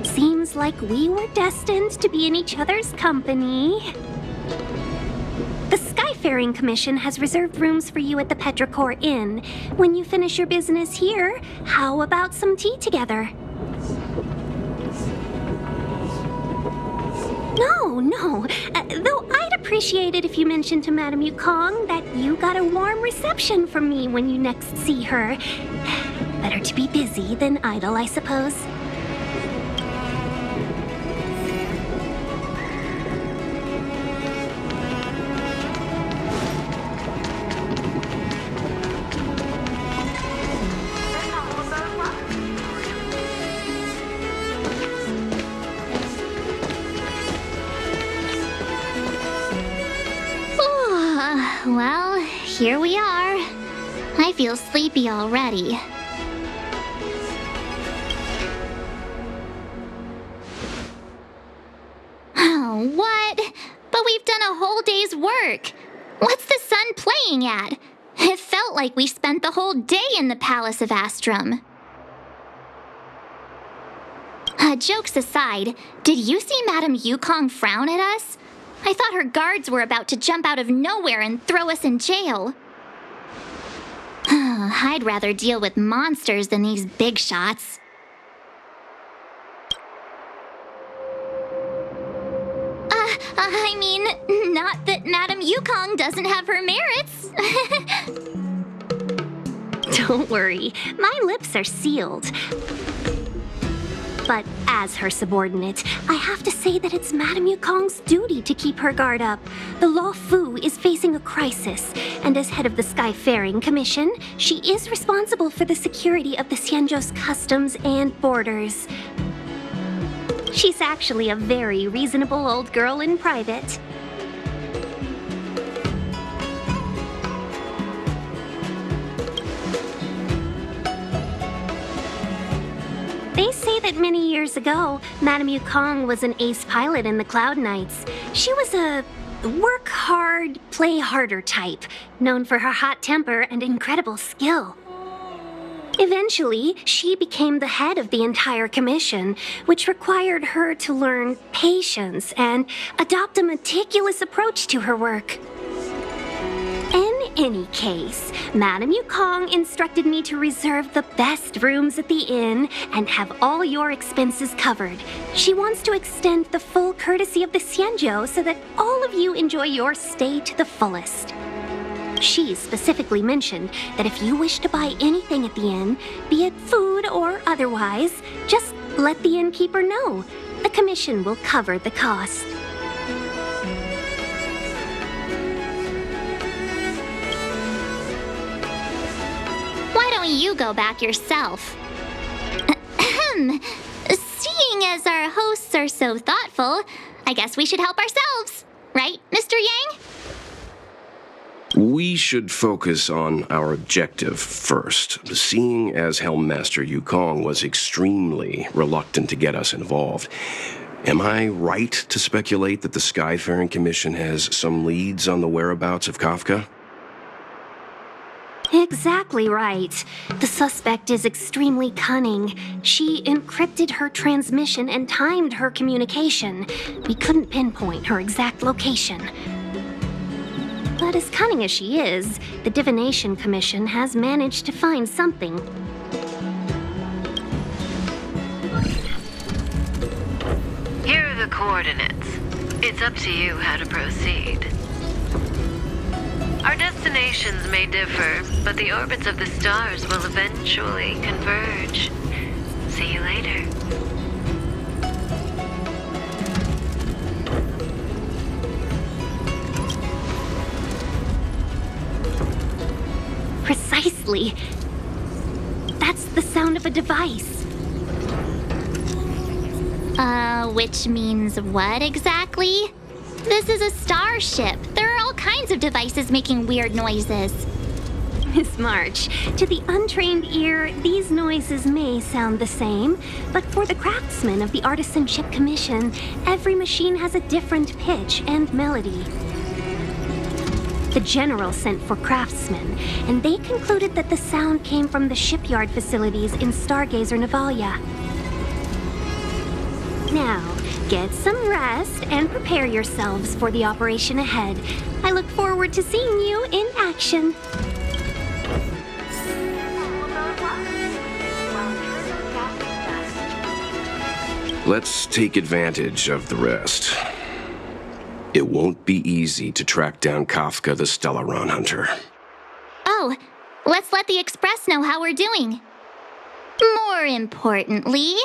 Seems like we were destined to be in each other's company. The Skyfaring Commission has reserved rooms for you at the Petrichor Inn. When you finish your business here, how about some tea together? No. Though I'd appreciate it if you mentioned to Madame Yukong that you got a warm reception from me when you next see her. Better to be busy than idle, I suppose. Well, here we are. I feel sleepy already. Oh, what? But we've done a whole day's work. What's the sun playing at? It felt like we spent the whole day in the Palace of Astrum. Jokes aside, did you see Madame Yukong frown at us? I thought her guards were about to jump out of nowhere and throw us in jail. I'd rather deal with monsters than these big shots. I mean, not that Madame Yukong doesn't have her merits. Don't worry, my lips are sealed. But as her subordinate, I have to say that it's Madame Yukong's duty to keep her guard up. The Law Fu is facing a crisis, and as head of the Skyfaring Commission, she is responsible for the security of the Xianzhou's customs and borders. She's actually a very reasonable old girl in private. They say that many years ago, Madame Yukong was an ace pilot in the Cloud Knights. She was a work hard, play harder type, known for her hot temper and incredible skill. Eventually, she became the head of the entire commission, which required her to learn patience and adopt a meticulous approach to her work. In any case, Madame Yukong instructed me to reserve the best rooms at the inn and have all your expenses covered. She wants to extend the full courtesy of the Xianzhou so that all of you enjoy your stay to the fullest. She specifically mentioned that if you wish to buy anything at the inn, be it food or otherwise, just let the innkeeper know. The commission will cover the cost. Why don't don't you go back yourself? Ahem. Seeing as our hosts are so thoughtful, I guess we should help ourselves. Right, Mr. Yang? We should focus on our objective first. Seeing as Helmmaster Yukong was extremely reluctant to get us involved, am I right to speculate that the Skyfaring Commission has some leads on the whereabouts of Kafka? Exactly right. The suspect is extremely cunning. She encrypted her transmission and timed her communication. We couldn't pinpoint her exact location. But as cunning as she is, the Divination Commission has managed to find something. Here are the coordinates. It's up to you how to proceed. Our destinations may differ, but the orbits of the stars will eventually converge. See you later. Precisely. That's the sound of a device. Which means what exactly? This is a starship. There are all kinds of devices making weird noises. Miss March, to the untrained ear, these noises may sound the same, but for the craftsmen of the Artisanship Commission, every machine has a different pitch and melody. The General sent for craftsmen, and they concluded that the sound came from the shipyard facilities in Stargazer Navalia. Now, get some rest and prepare yourselves for the operation ahead. I look forward to seeing you in action. Let's take advantage of the rest. It won't be easy to track down Kafka the Stellaron Hunter. Oh, let's let the Express know how we're doing. More importantly,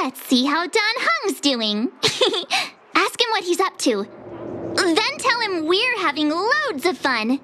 let's see how Don Hung's doing. Ask him what he's up to. Then tell him we're having loads of fun.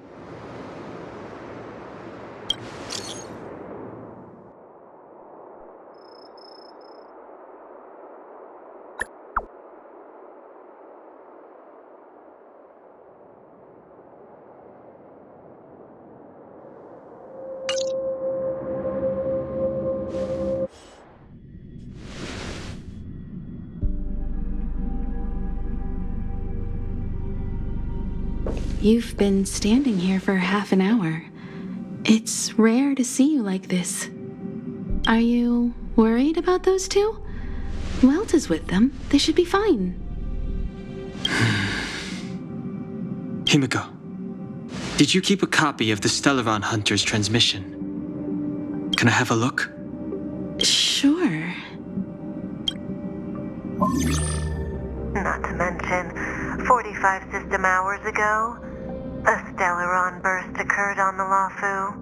You've been standing here for half an hour. It's rare to see you like this. Are you worried about those two? Welt is with them. They should be fine. Himiko, did you keep a copy of the Stellaron Hunter's transmission? Can I have a look? Sure. Not to mention, 45 system hours ago, a Stellaron burst occurred on the Luofu.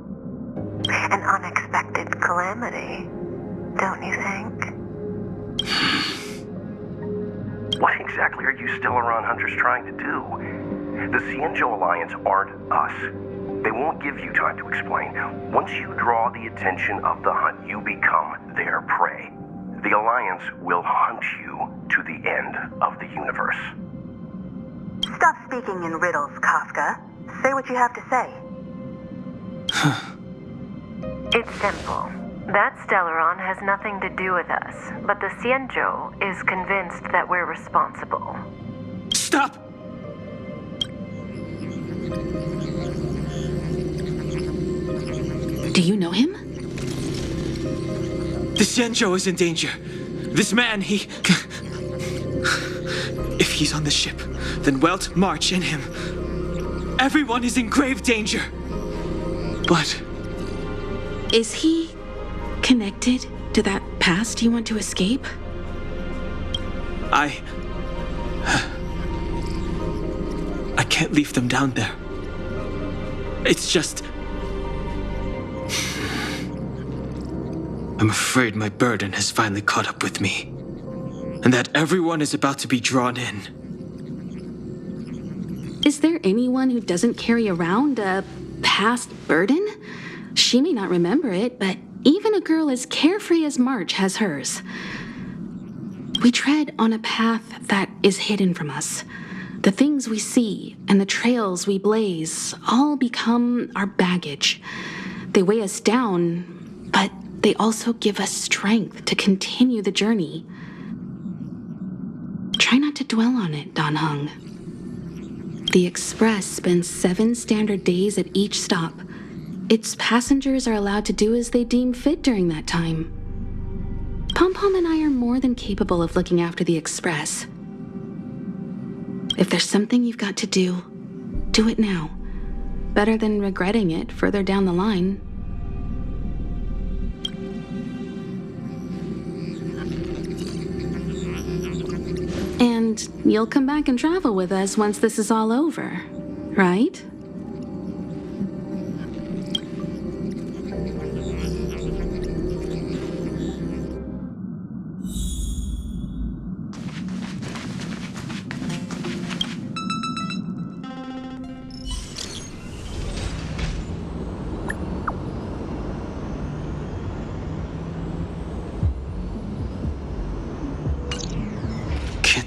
An unexpected calamity, don't you think? What exactly are you Stellaron Hunters trying to do? The Xianzhou Alliance aren't us. They won't give you time to explain. Once you draw the attention of the hunt, you become their prey. The Alliance will hunt you to the end of the universe. Stop speaking in riddles, Kafka. Say what you have to say. It's simple. That Stellaron has nothing to do with us, but the Xianzhou is convinced that we're responsible. Stop! Do you know him? The Xianzhou is in danger. This man, he... If he's on the ship, then Welt, March, and him. Everyone is in grave danger. But... Is he connected to that past you want to escape? I can't leave them down there. It's just... I'm afraid my burden has finally caught up with me, and that everyone is about to be drawn in. Is there anyone who doesn't carry around a past burden? She may not remember it, but even a girl as carefree as March has hers. We tread on a path that is hidden from us. The things we see and the trails we blaze all become our baggage. They weigh us down, but they also give us strength to continue the journey. Try not to dwell on it, Dan Heng. The Express spends 7 standard days at each stop. Its passengers are allowed to do as they deem fit during that time. Pom-Pom and I are more than capable of looking after the Express. If there's something you've got to do it now. Better than regretting it further down the line. And you'll come back and travel with us once this is all over, right?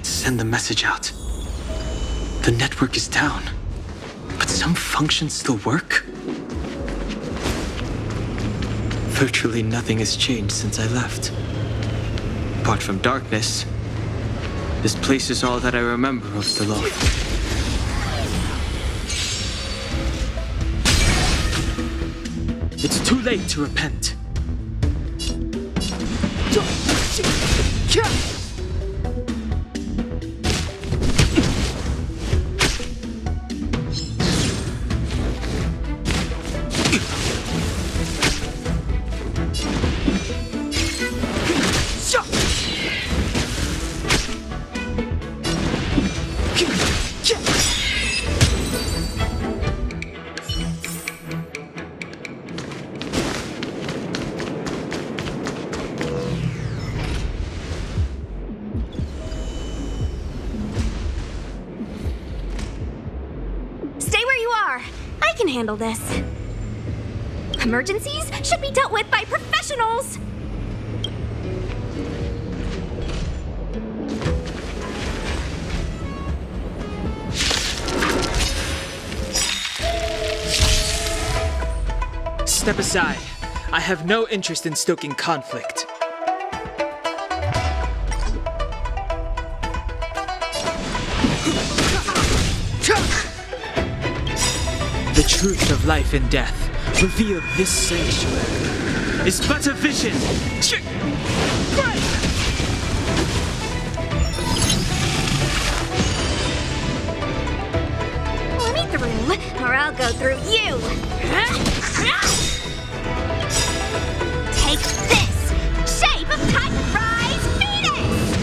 Send the message out. The network is down, but some functions still work. Virtually nothing has changed since I left. Apart from darkness, this place is all that I remember of the loft. It's too late to repent. Handle this. Emergencies should be dealt with by professionals. Step aside. I have no interest in stoking conflict. The truth of life and death, revealed this sanctuary, is but a vision. Let me through, or I'll go through you. Take this! Shape of Titan Rise Phoenix!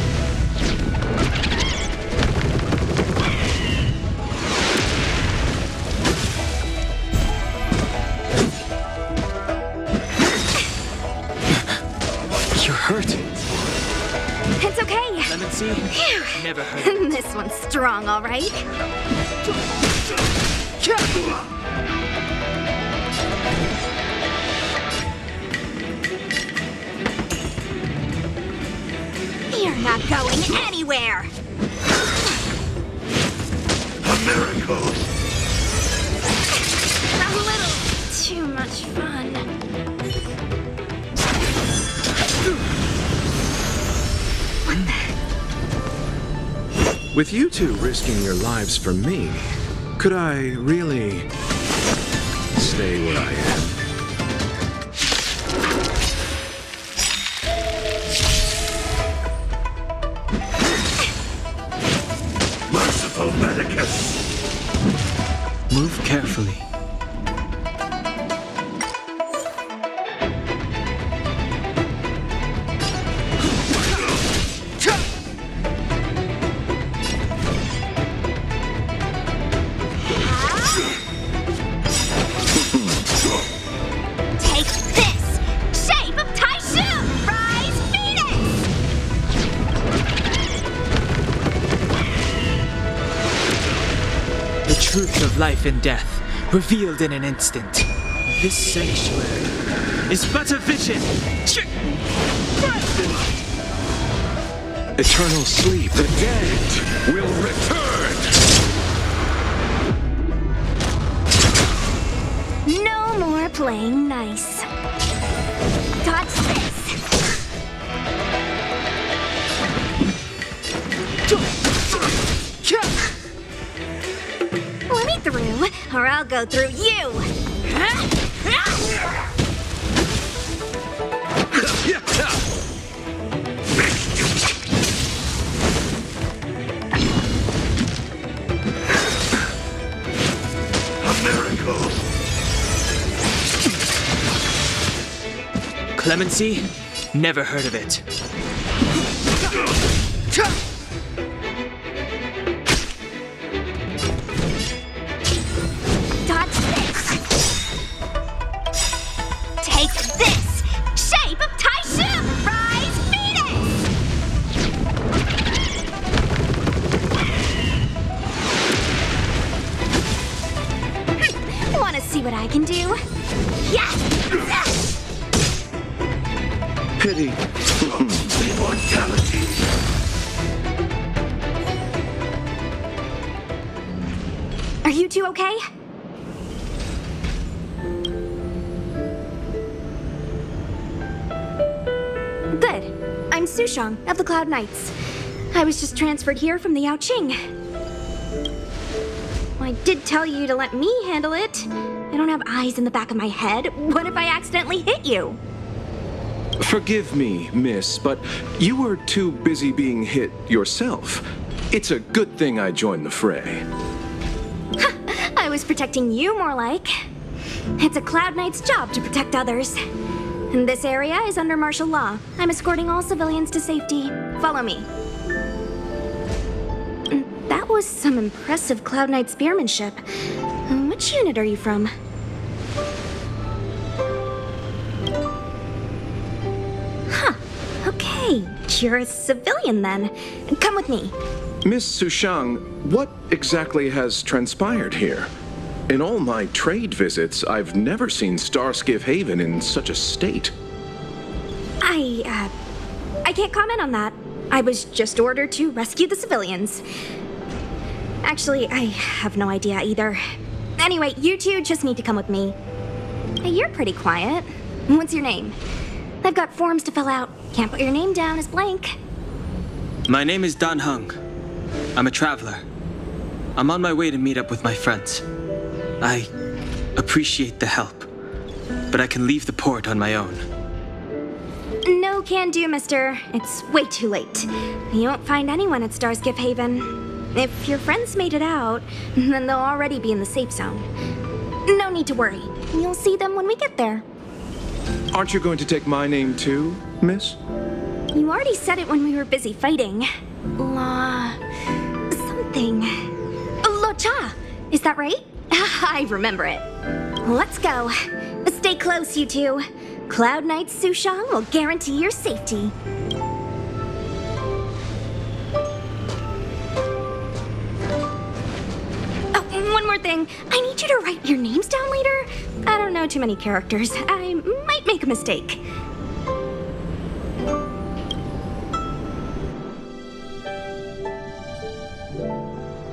Hurt. It's okay. Lemon seed? Never hurt. This one's strong, all right. You're not going anywhere. A miracle. A little too much fun. With you two risking your lives for me, could I really stay where I am? Merciful Medicus! Move carefully. Truth of life and death, revealed in an instant. This sanctuary is but a vision. Eternal sleep. The dead will return. No more playing nice. Dodge this. Let me through, or I'll go through you. A miracle. Clemency? Never heard of it. Dodge this. Take this. Shape of Taishu. Rise Venus. Want to see what I can do? Yes. Pity. Immortality. Are you two okay? Good. I'm Sushang of the Cloud Knights. I was just transferred here from the Yaoqing. I did tell you to let me handle it. I don't have eyes in the back of my head. What if I accidentally hit you? Forgive me, miss, but you were too busy being hit yourself. It's a good thing I joined the fray. I was protecting you, more like. It's a Cloud Knight's job to protect others. And this area is under martial law. I'm escorting all civilians to safety. Follow me. That was some impressive Cloud Knight spearmanship. Which unit are you from? Huh. Okay. You're a civilian then. Come with me. Miss Sushang, what exactly has transpired here? In all my trade visits, I've never seen Starskiff Haven in such a state. I can't comment on that. I was just ordered to rescue the civilians. Actually, I have no idea either. Anyway, you two just need to come with me. Hey, you're pretty quiet. What's your name? I've got forms to fill out. Can't put your name down as blank. My name is Dan Hung. I'm a traveler. I'm on my way to meet up with my friends. I appreciate the help, but I can leave the port on my own. No can do, mister. It's way too late. You won't find anyone at Starskiff Haven. If your friends made it out, then they'll already be in the safe zone. No need to worry. You'll see them when we get there. Aren't you going to take my name too, miss? You already said it when we were busy fighting. Something. Lo Cha! Is that right? I remember it. Let's go. Stay close, you two. Cloud Knight Sushang will guarantee your safety. Oh, one more thing. I need you to write your names down later. I don't know too many characters. I might make a mistake.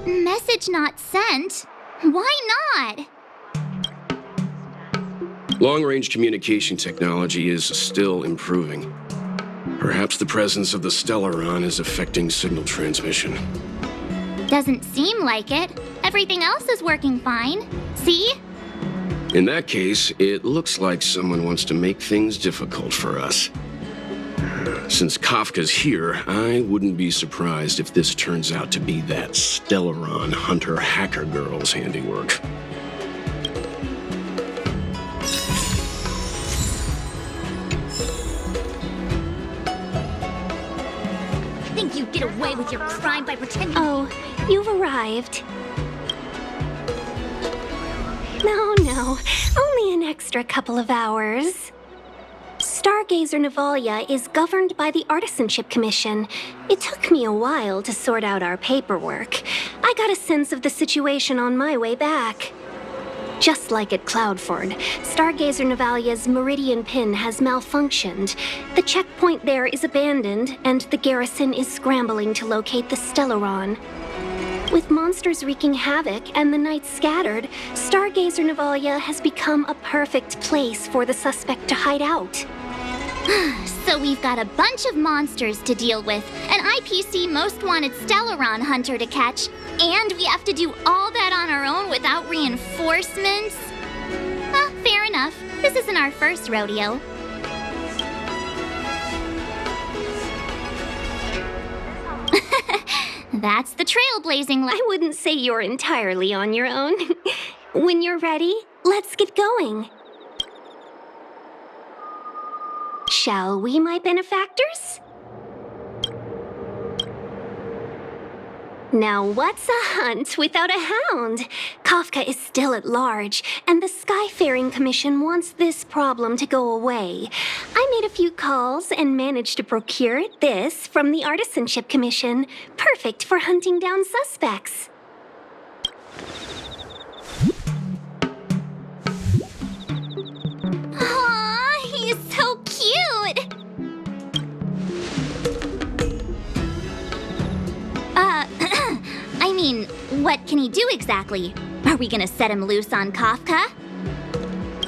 Message not sent? Why not? Long-range communication technology is still improving. Perhaps the presence of the Stellaron is affecting signal transmission. Doesn't seem like it. Everything else is working fine. See? In that case, it looks like someone wants to make things difficult for us. Since Kafka's here, I wouldn't be surprised if this turns out to be that Stellaron hunter hacker girl's handiwork. Think you'd get away with your crime by pretending— Oh, you've arrived. No, only an extra couple of hours. Stargazer Navalia is governed by the Artisanship Commission. It took me a while to sort out our paperwork. I got a sense of the situation on my way back. Just like at Cloudford, Stargazer Navalia's Meridian Pin has malfunctioned. The checkpoint there is abandoned, and the garrison is scrambling to locate the Stellaron. With monsters wreaking havoc and the night scattered, Stargazer Navalia has become a perfect place for the suspect to hide out. So we've got a bunch of monsters to deal with, an IPC Most Wanted Stellaron hunter to catch, and we have to do all that on our own without reinforcements? Fair enough. This isn't our first rodeo. That's the trailblazing. I wouldn't say you're entirely on your own. When you're ready, let's get going. Shall we, my benefactors? Now what's a hunt without a hound? Kafka is still at large, and the Skyfaring Commission wants this problem to go away. I made a few calls and managed to procure this from the Artisanship Commission. Perfect for hunting down suspects. Aw, he's so cute! I mean, what can he do exactly? Are we gonna set him loose on Kafka?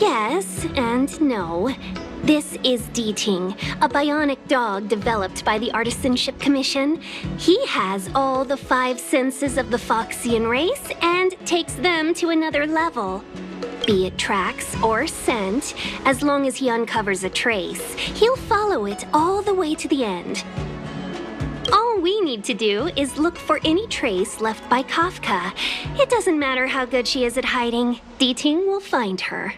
Yes and no. This is D-Ting, a bionic dog developed by the Artisanship Commission. He has all the 5 senses of the Foxian race and takes them to another level. Be it tracks or scent, as long as he uncovers a trace, he'll follow it all the way to the end. All we need to do is look for any trace left by Kafka. It doesn't matter how good she is at hiding, D-Ting will find her.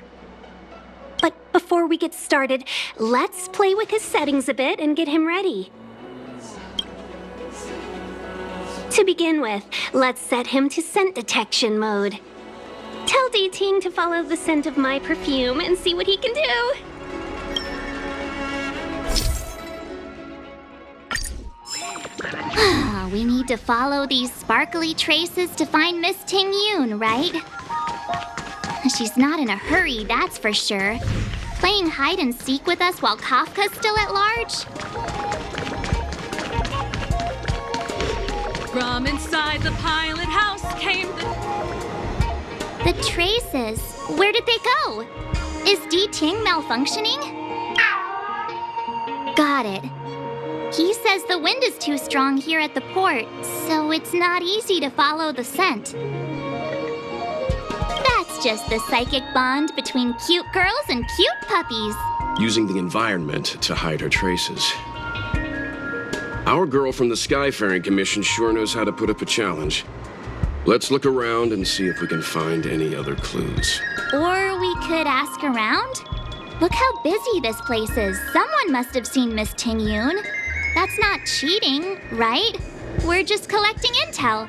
But before we get started, let's play with his settings a bit and get him ready. To begin with, let's set him to scent detection mode. Tell D-Ting to follow the scent of my perfume and see what he can do. We need to follow these sparkly traces to find Miss Ting Yoon, right? She's not in a hurry, that's for sure. Playing hide and seek with us while Kafka's still at large? From inside the pilot house came The traces. Where did they go? Is D-Ting malfunctioning? Got it. He says the wind is too strong here at the port, so it's not easy to follow the scent. That's just the psychic bond between cute girls and cute puppies. Using the environment to hide her traces. Our girl from the Skyfaring Commission sure knows how to put up a challenge. Let's look around and see if we can find any other clues. Or we could ask around? Look how busy this place is. Someone must have seen Miss Ting Yoon. That's not cheating, right? We're just collecting intel.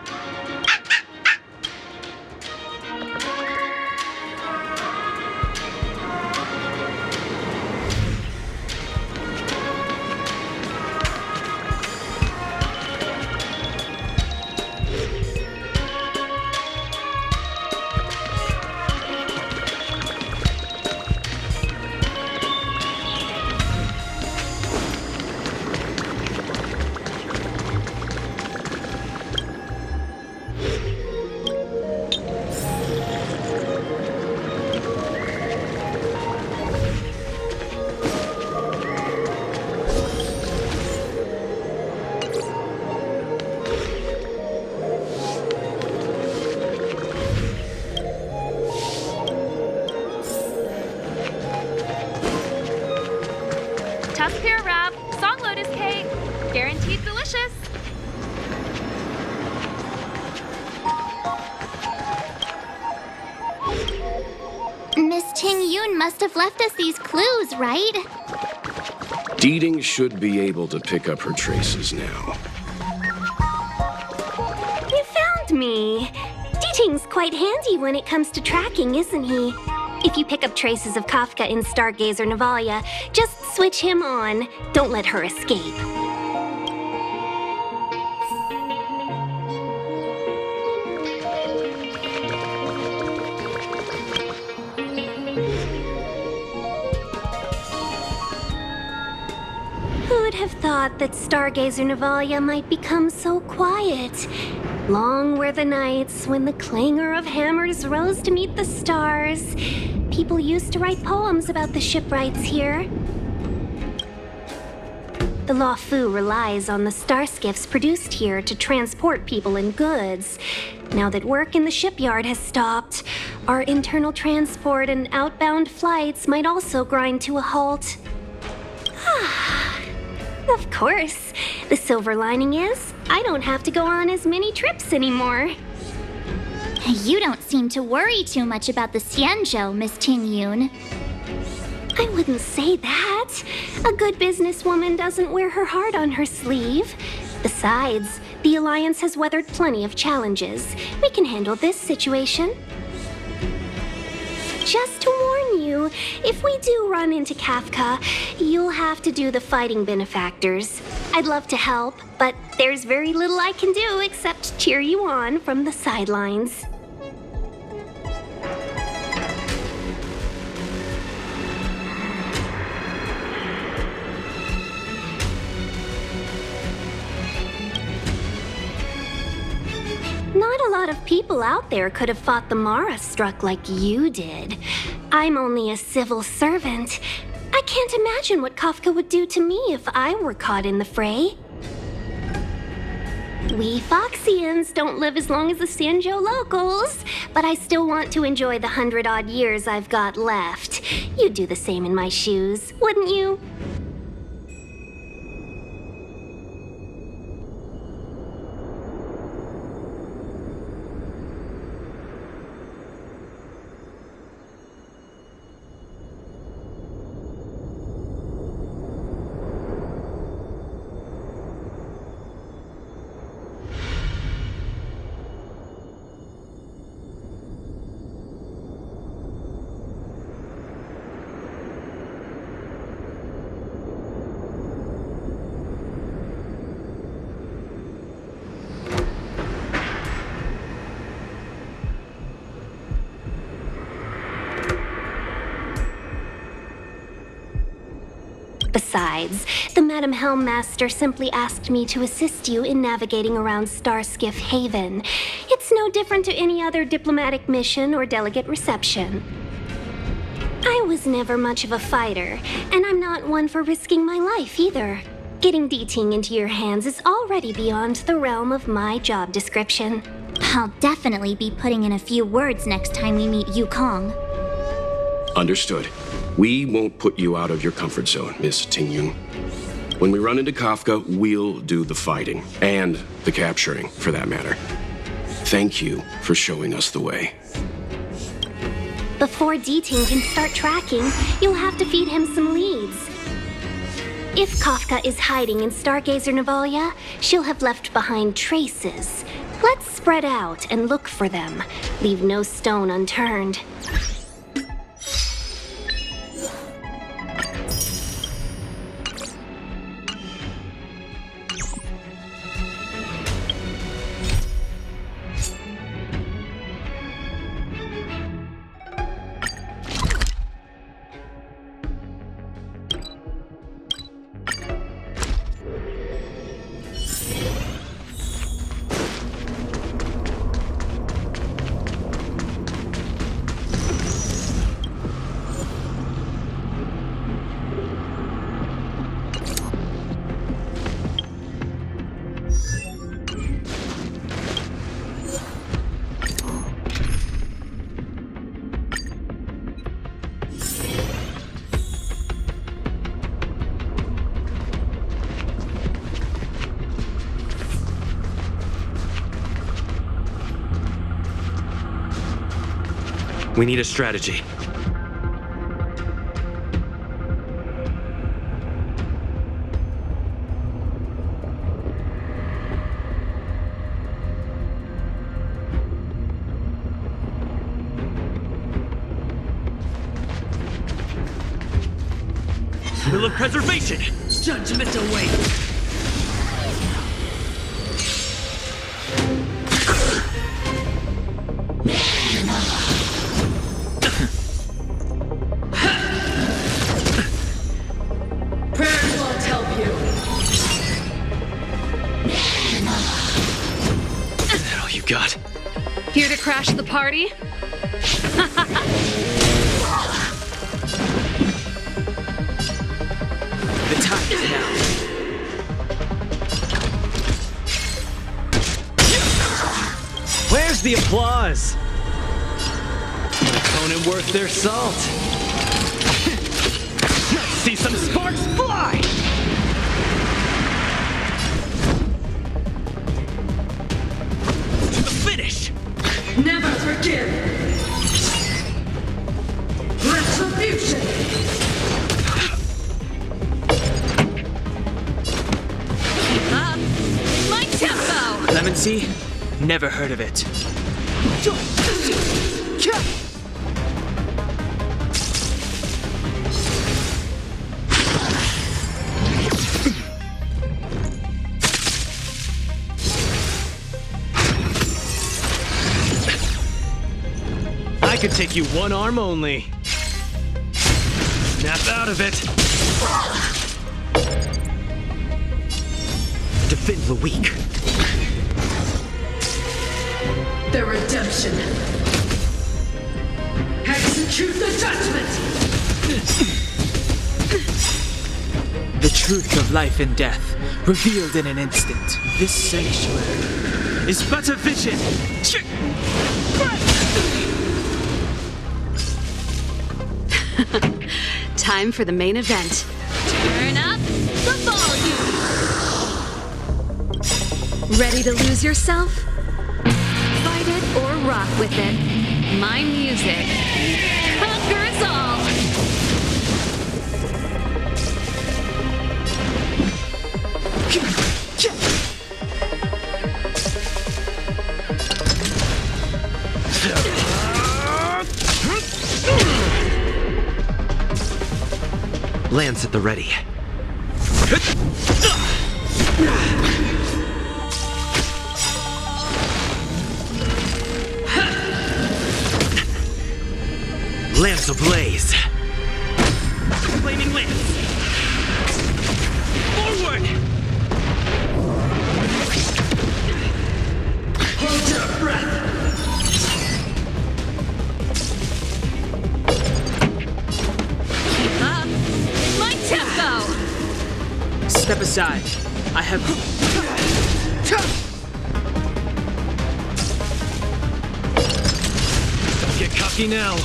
Tuskpear wrap, song lotus cake, guaranteed delicious. Miss Ting Yoon must have left us these clues, right? D-Ting should be able to pick up her traces now. You found me. D-Ting's quite handy when it comes to tracking, isn't he? If you pick up traces of Kafka in Stargazer Navalia, just switch him on. Don't let her escape. thought that Stargazer Navalia might become so quiet. Long were the nights when the clangor of hammers rose to meet the stars. People used to write poems about the shipwrights here. The Luofu relies on the starskiffs produced here to transport people and goods. Now that work in the shipyard has stopped, our internal transport and outbound flights might also grind to a halt. Of course. The silver lining is, I don't have to go on as many trips anymore. You don't seem to worry too much about the Xianzhou, Miss Ting Yun. I wouldn't say that. A good businesswoman doesn't wear her heart on her sleeve. Besides, the Alliance has weathered plenty of challenges. We can handle this situation. Just to warn you, if we do run into Kafka, you'll have to do the fighting benefactors. I'd love to help, but there's very little I can do except cheer you on from the sidelines. Not a lot of people out there could have fought the Mara struck like you did. I'm only a civil servant. I can't imagine what Kafka would do to me if I were caught in the fray. We Foxians don't live as long as the Xianzhou locals, but I still want to enjoy the 100-odd years I've got left. You'd do the same in my shoes, wouldn't you? Besides, the Madam Helmmaster simply asked me to assist you in navigating around Starskiff Haven. It's no different to any other diplomatic mission or delegate reception. I was never much of a fighter, and I'm not one for risking my life either. Getting D-Ting into your hands is already beyond the realm of my job description. I'll definitely be putting in a few words next time we meet Yukong. Understood. We won't put you out of your comfort zone, Miss Ting Yun. When we run into Kafka, we'll do the fighting, and the capturing, for that matter. Thank you for showing us the way. Before D-Ting can start tracking, you'll have to feed him some leads. If Kafka is hiding in Stargazer Navalia, she'll have left behind traces. Let's spread out and look for them. Leave no stone unturned. We need a strategy. Will of preservation! Judgment awaits! Prayers won't help you. God. Here to crash the party? The time is now. Where's the applause? An opponent worth their salt. Let's see some sparks fly! To the finish! Never forgive! Retribution! Keep up. My tempo! Clemency? Never heard of it. I could take you one arm only. Snap out of it. Defend the weak. The redemption. Execute the judgment! The truth of life and death, revealed in an instant. This sanctuary is but a vision. Time for the main event. Turn up the volume! Ready to lose yourself? Fight it or rock with it. My music conquers all! Lance at the ready. Lance ablaze. Flaming lance. Forward! Hold your breath! Keep up. My tempo! Step aside. I have... Don't get cocky now.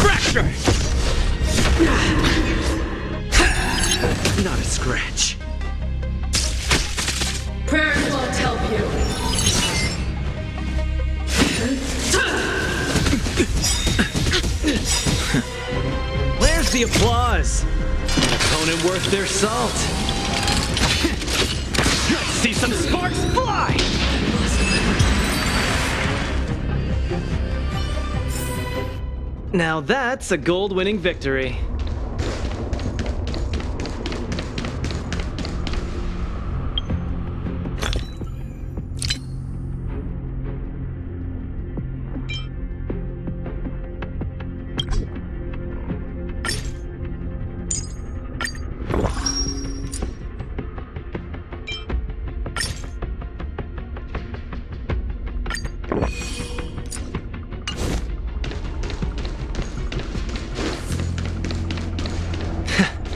Fracture! Not a scratch. Prayers won't help you. Where's the applause? An opponent worth their salt. Let's see some sparks fly! Now that's a gold-winning victory.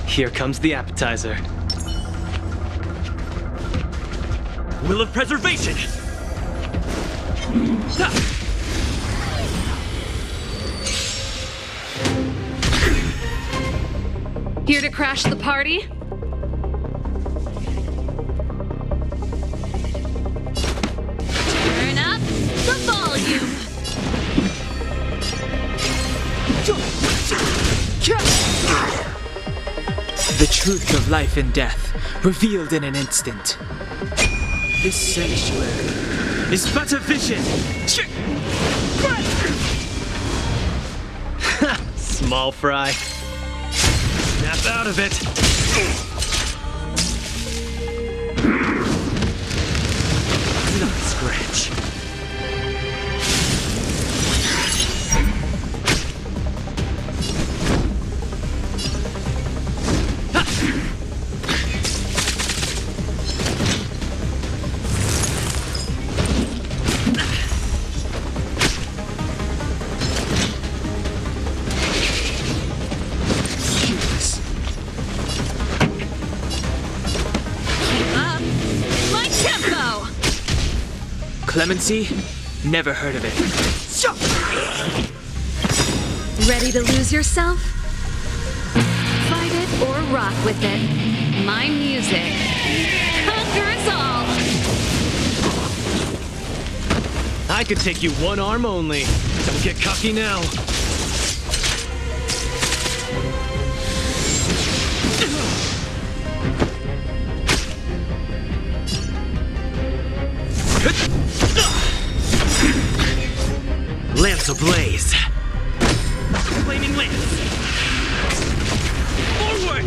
Here comes the appetizer. Will of Preservation! Here to crash the party? Turn up the volume! The truth of life and death, revealed in an instant. This sanctuary is but a vision. Small fry. Snap out of it. Not a scratch. Clemency? Never heard of it. Ready to lose yourself? Fight it or rock with it. My music conquers all. I could take you one arm only. Don't get cocky now. Lance ablaze. Flaming lance. Forward!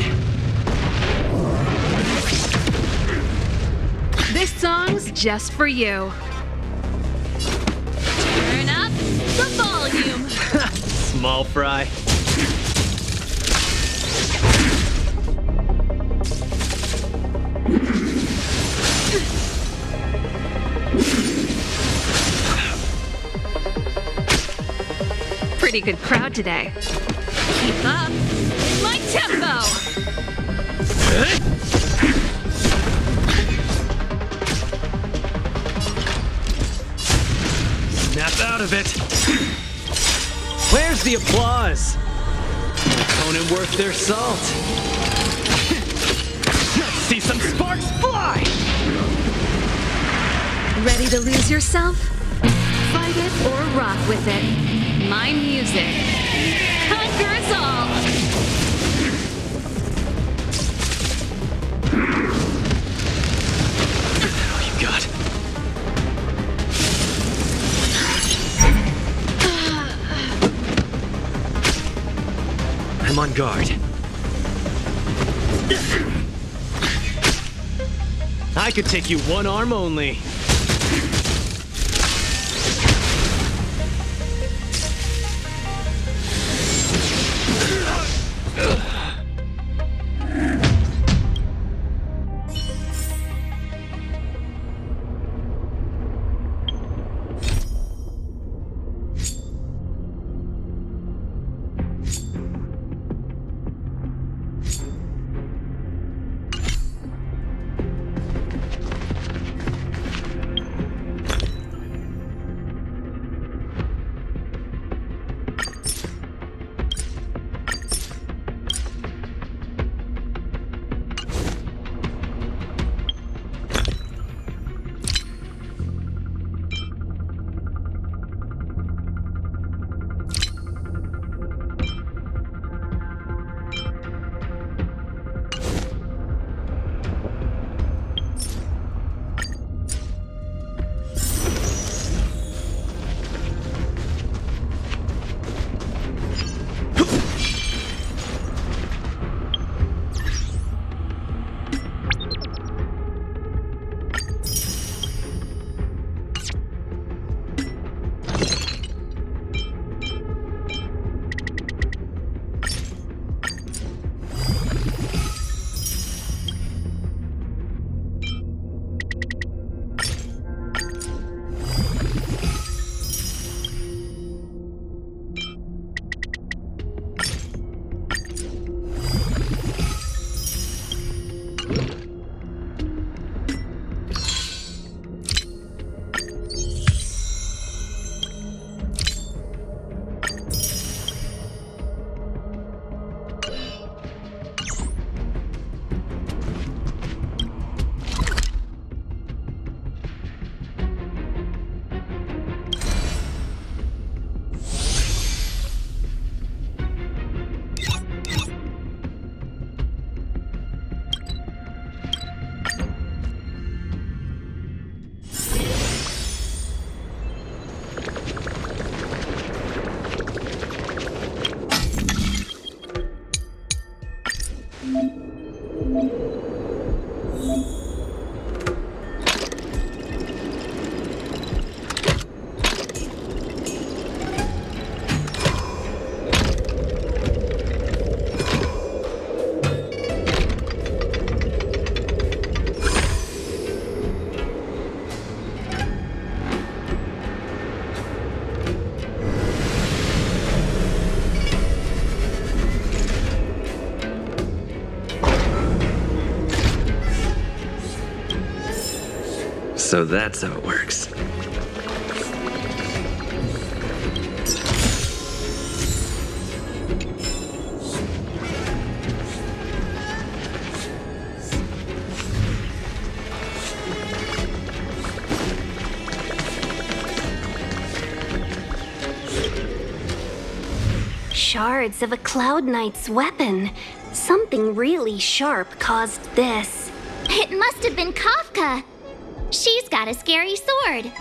This song's just for you. Turn up the volume. Small fry. Pretty good crowd today. Keep up my tempo. Snap out of it. Where's the applause? Opponent worth their salt. See some sparks fly! Ready to lose yourself? Fight it or rock with it. My music conquers all. Oh, you got. I'm on guard. I could take you one arm only. So that's how it works. shards of a Cloud Knight's weapon. Something really sharp caused this. It must have been Kafka. She's got a scary sword.